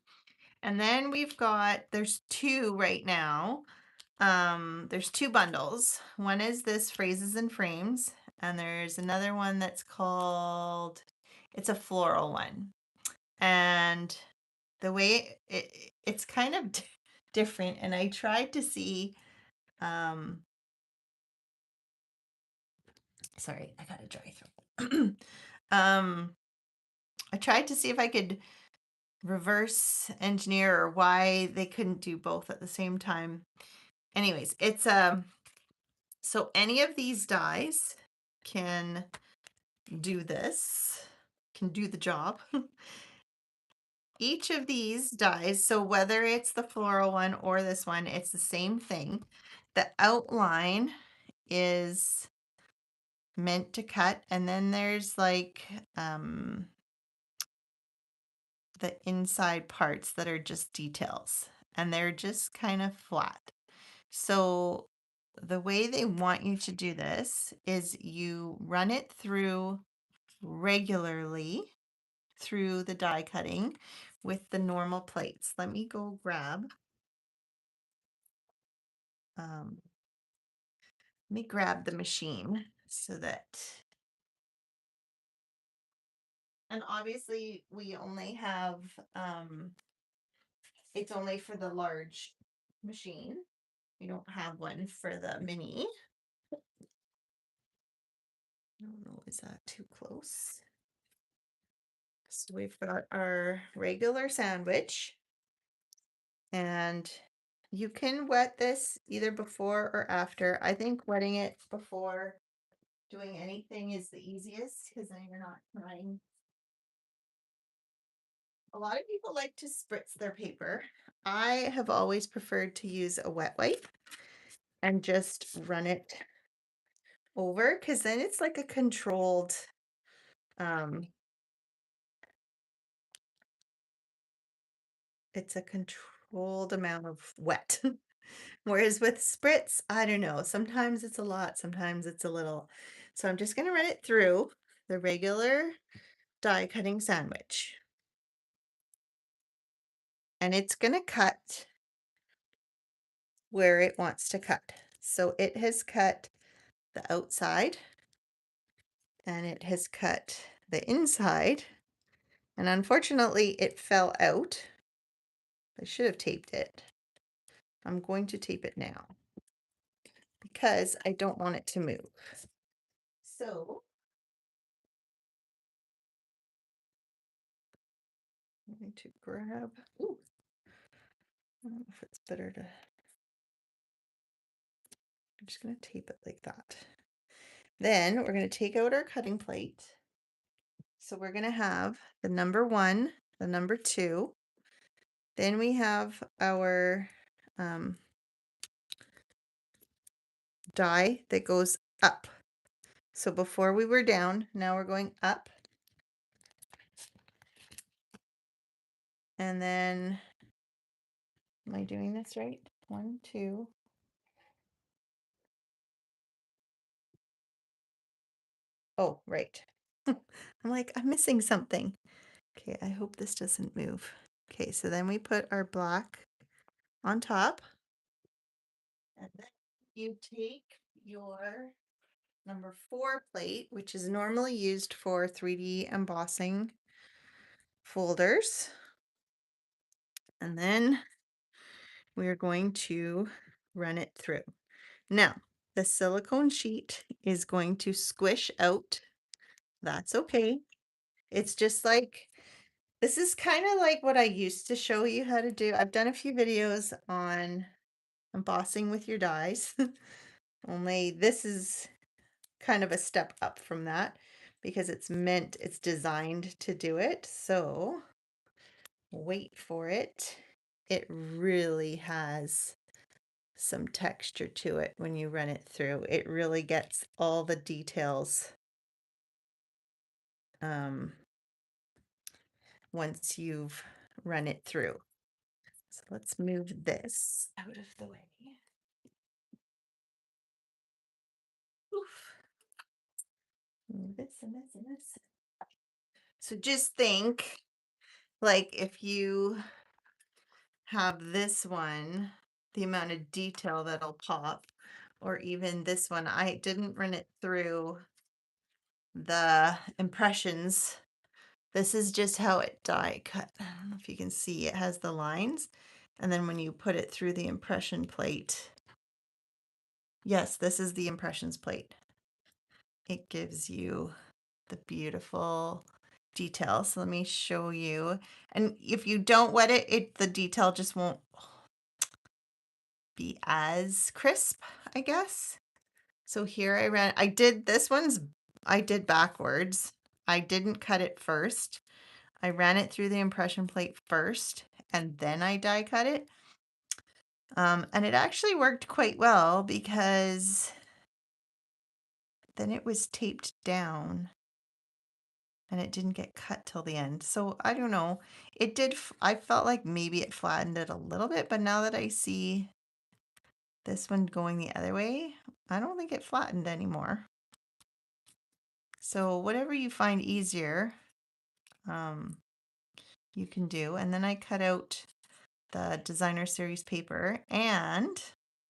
And then we've got, there's two right now. There's two bundles. One is this phrases and frames, and there's another one that's called, it's a floral one. And the way it's kind of different, and I tried to see, sorry, I got a dry throat. I tried to see if I could reverse engineer or why they couldn't do both at the same time. Anyways, it's so any of these dies can do this, can do the job. Each of these dies, so whether it's the floral one or this one, it's the same thing. The outline is meant to cut, and then there's like the inside parts that are just details, and they're just kind of flat. So the way they want you to do this is you run it through regularly through the die cutting with the normal plates. Let me go grab um, the machine so that, and obviously we only have it's only for the large machine. We don't have one for the mini. I don't know, is that too close? So we've got our regular sandwich, and you can wet this either before or after. I think wetting it before doing anything is the easiest because then you're not trying. A lot of people like to spritz their paper. I have always preferred to use a wet wipe and just run it over because then it's like a controlled it's a controlled amount of wet. Whereas with spritz, I don't know, sometimes it's a lot, sometimes it's a little. So I'm just going to run it through the regular die cutting sandwich. And it's going to cut where it wants to cut. So it has cut the outside and it has cut the inside. And unfortunately, it fell out. I should have taped it. I'm going to tape it now because I don't want it to move. So I'm going to grab, ooh, I don't know if it's better to, I'm just going to tape it like that. Then we're going to take out our cutting plate. So we're going to have the number 1, the number 2. Then we have our die that goes up. So before we were down, now we're going up. And then, am I doing this right? 1, 2. Oh, right. I'm like, I'm missing something. Okay, I hope this doesn't move. Okay, so then we put our black on top. And then you take your number 4 plate, which is normally used for 3D embossing folders. And then we're going to run it through. Now, the silicone sheet is going to squish out. That's okay. It's just like, this is kind of like what I used to show you how to do. I've done a few videos on embossing with your dies, only this is kind of a step up from that because it's designed to do it. So wait for it. It really has some texture to it when you run it through. It really gets all the details um, once you've run it through. So let's move this out of the way. Oof. Move this and this and this. So just think, like if you have this one, the amount of detail that'll pop, or even this one. I didn't run it through the impressions. This is just how it die cut. I don't know if you can see, it has the lines. And then when you put it through the impression plate, yes, this is the impressions plate. It gives you the beautiful detail. So let me show you. And if you don't wet it, the detail just won't be as crisp, I guess. So here I did backwards. I didn't cut it first. I ran it through the impression plate first and then I die cut it. And it actually worked quite well because then it was taped down and it didn't get cut till the end. So I don't know. I felt like maybe it flattened it a little bit, but now that I see this one going the other way, I don't think it flattened anymore. So whatever you find easier, you can do. And then I cut out the designer series paper and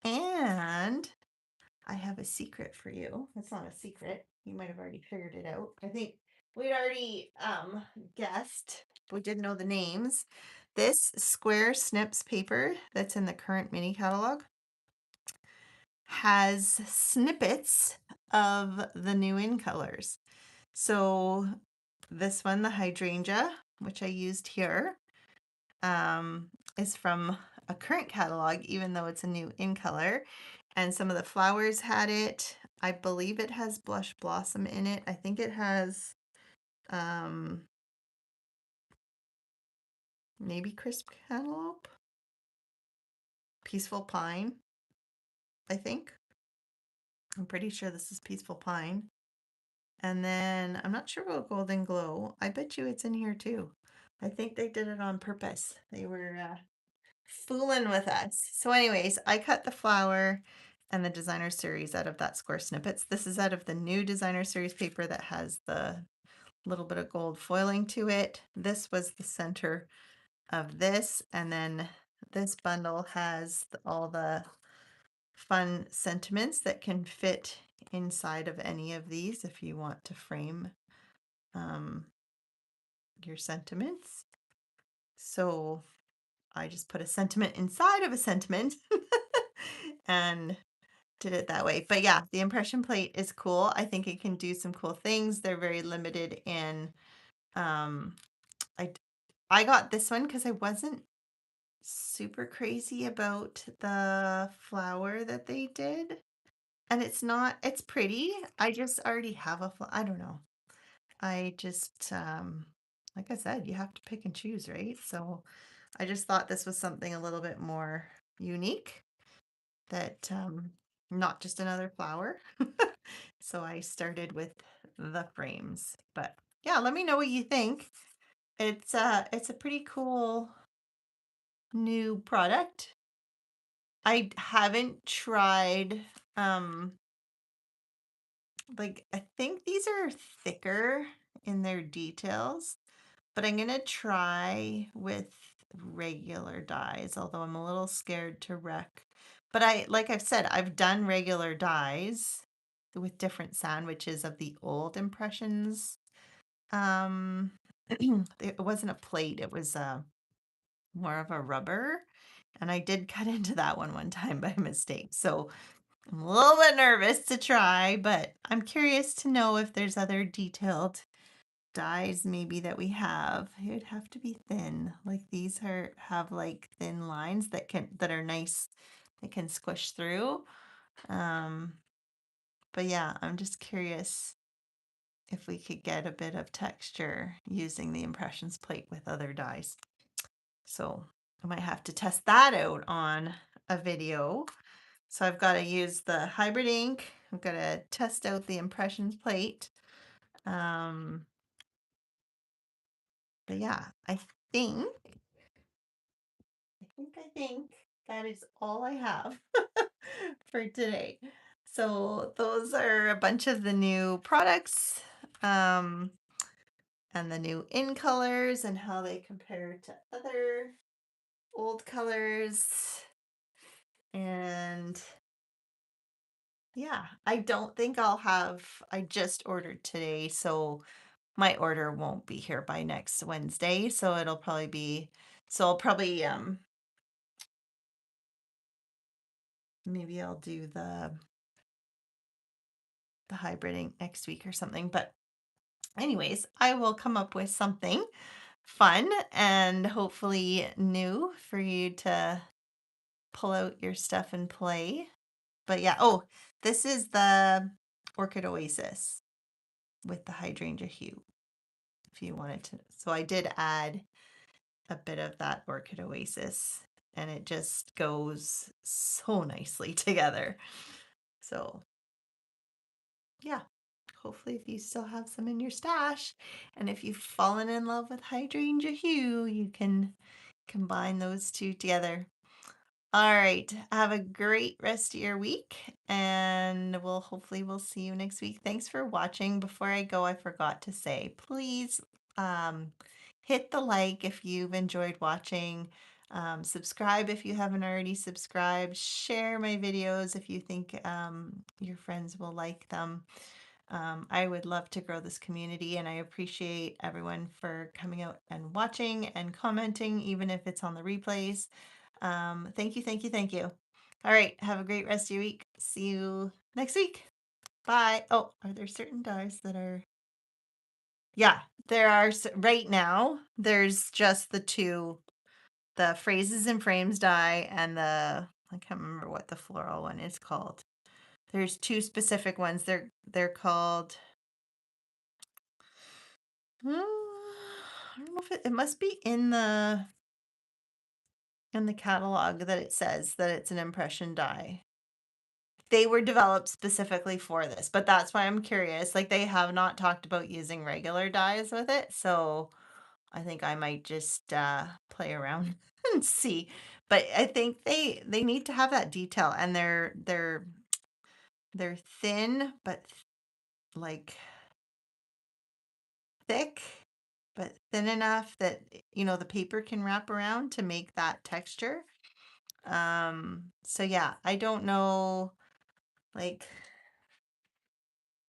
I have a secret for you. It's not a secret. You might have already figured it out. I think we'd already guessed. We didn't know the names. This square snips paper that's in the current mini catalog has snippets of the new in colors. So this one, the hydrangea, which I used here, is from a current catalog, even though it's a new in color. And some of the flowers had it. I believe it has blush blossom in it. I think it has maybe crisp cantaloupe, peaceful pine, I think. I'm pretty sure this is peaceful pine. And then I'm not sure about golden glow. I bet you it's in here too. I think they did it on purpose. They were fooling with us. So anyways, I cut the flower and the designer series out of that square snippets. This is out of the new designer series paper that has the little bit of gold foiling to it. This was the center of this, and then this bundle has all the fun sentiments that can fit inside of any of these if you want to frame your sentiments. So I just put a sentiment inside of a sentiment and did it that way. But yeah, the impression plate is cool. I think it can do some cool things. They're very limited in I I got this one because I wasn't super crazy about the flower that they did. And it's pretty. I just already have I don't know. I just like I said, you have to pick and choose, right? So I just thought this was something a little bit more unique that not just another flower. So I started with the frames. But yeah, let me know what you think. It's a pretty cool new product. I haven't tried like I think these are thicker in their details, but I'm gonna try with regular dyes, although I'm a little scared to wreck. But like I've said, I've done regular dyes with different sandwiches of the old impressions. It wasn't a plate, it was more of a rubber. And I did cut into that one time by mistake. So I'm a little bit nervous to try, but I'm curious to know if there's other detailed dyes maybe that we have. It would have to be thin. Like these have like thin lines that are nice, they can squish through. Um, but yeah, I'm just curious if we could get a bit of texture using the impressions plate with other dyes. So I might have to test that out on a video. So I've got to use the hybrid ink. I've got to test out the impressions plate. But yeah, think, I think that is all I have for today. So those are a bunch of the new products, and the new in colors and how they compare to other old colors. And yeah, I don't think I just ordered today, so my order won't be here by next Wednesday. So I'll probably maybe I'll do the hybriding next week or something. But anyways, I will come up with something fun and hopefully new for you to pull out your stuff and play. But yeah, oh, this is the Orchid Oasis with the hydrangea hue, if you wanted to. So I did add a bit of that Orchid Oasis, and it just goes so nicely together. So yeah, hopefully if you still have some in your stash, and if you've fallen in love with hydrangea hue, you can combine those two together. All right, have a great rest of your week, and we'll see you next week. Thanks for watching. Before I go, I forgot to say, please hit the like if you've enjoyed watching. Subscribe if you haven't already subscribed. Share my videos if you think your friends will like them. I would love to grow this community, and I appreciate everyone for coming out and watching and commenting, even if it's on the replays. Thank you, thank you, thank you. All right, have a great rest of your week. See you next week. Bye. Oh, are there certain dyes that are? Yeah, there are. Right now, there's just the two, the phrases and frames dye and I can't remember what the floral one is called. There's two specific ones. They're called, I don't know if it must be in the catalog that it says that it's an impression dye. They were developed specifically for this, but that's why I'm curious. Like they have not talked about using regular dyes with it, so I think I might just play around and see. But I think they need to have that detail, and they're thin but like thick, but thin enough that the paper can wrap around to make that texture. So yeah, I don't know, like,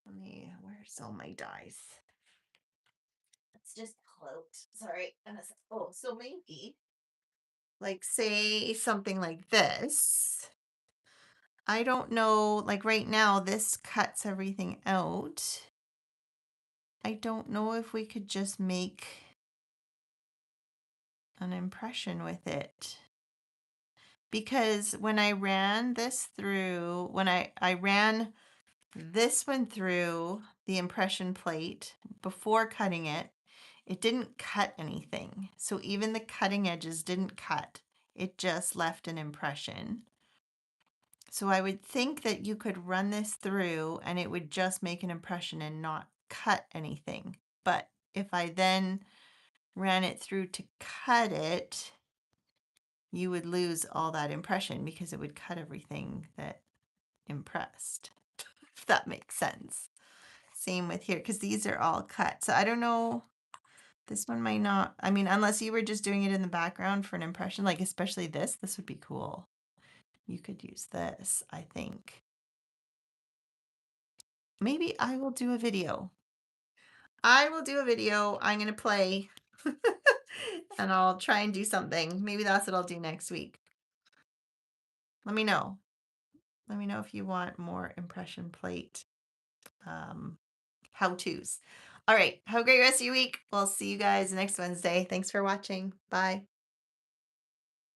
where's all my dies? Let's just pull out. Sorry. Oh, so maybe like say something like this. I don't know, like right now this cuts everything out. I don't know if we could just make an impression with it. Because when I ran this through, when I ran this one through the impression plate before cutting it, it didn't cut anything. So even the cutting edges didn't cut. It just left an impression. So I would think that you could run this through and it would just make an impression and not cut anything. But if I then ran it through to cut it, you would lose all that impression because it would cut everything that impressed, if that makes sense. Same with here because these are all cut. So I don't know. This one might not. I mean, unless you were just doing it in the background for an impression, like especially this would be cool. You could use this, I think. Maybe I will do a video. I will do a video. I'm going to play and I'll try and do something. Maybe that's what I'll do next week. Let me know. Let me know if you want more impression plate um, how-tos. All right. Have a great rest of your week. We'll see you guys next Wednesday. Thanks for watching. Bye.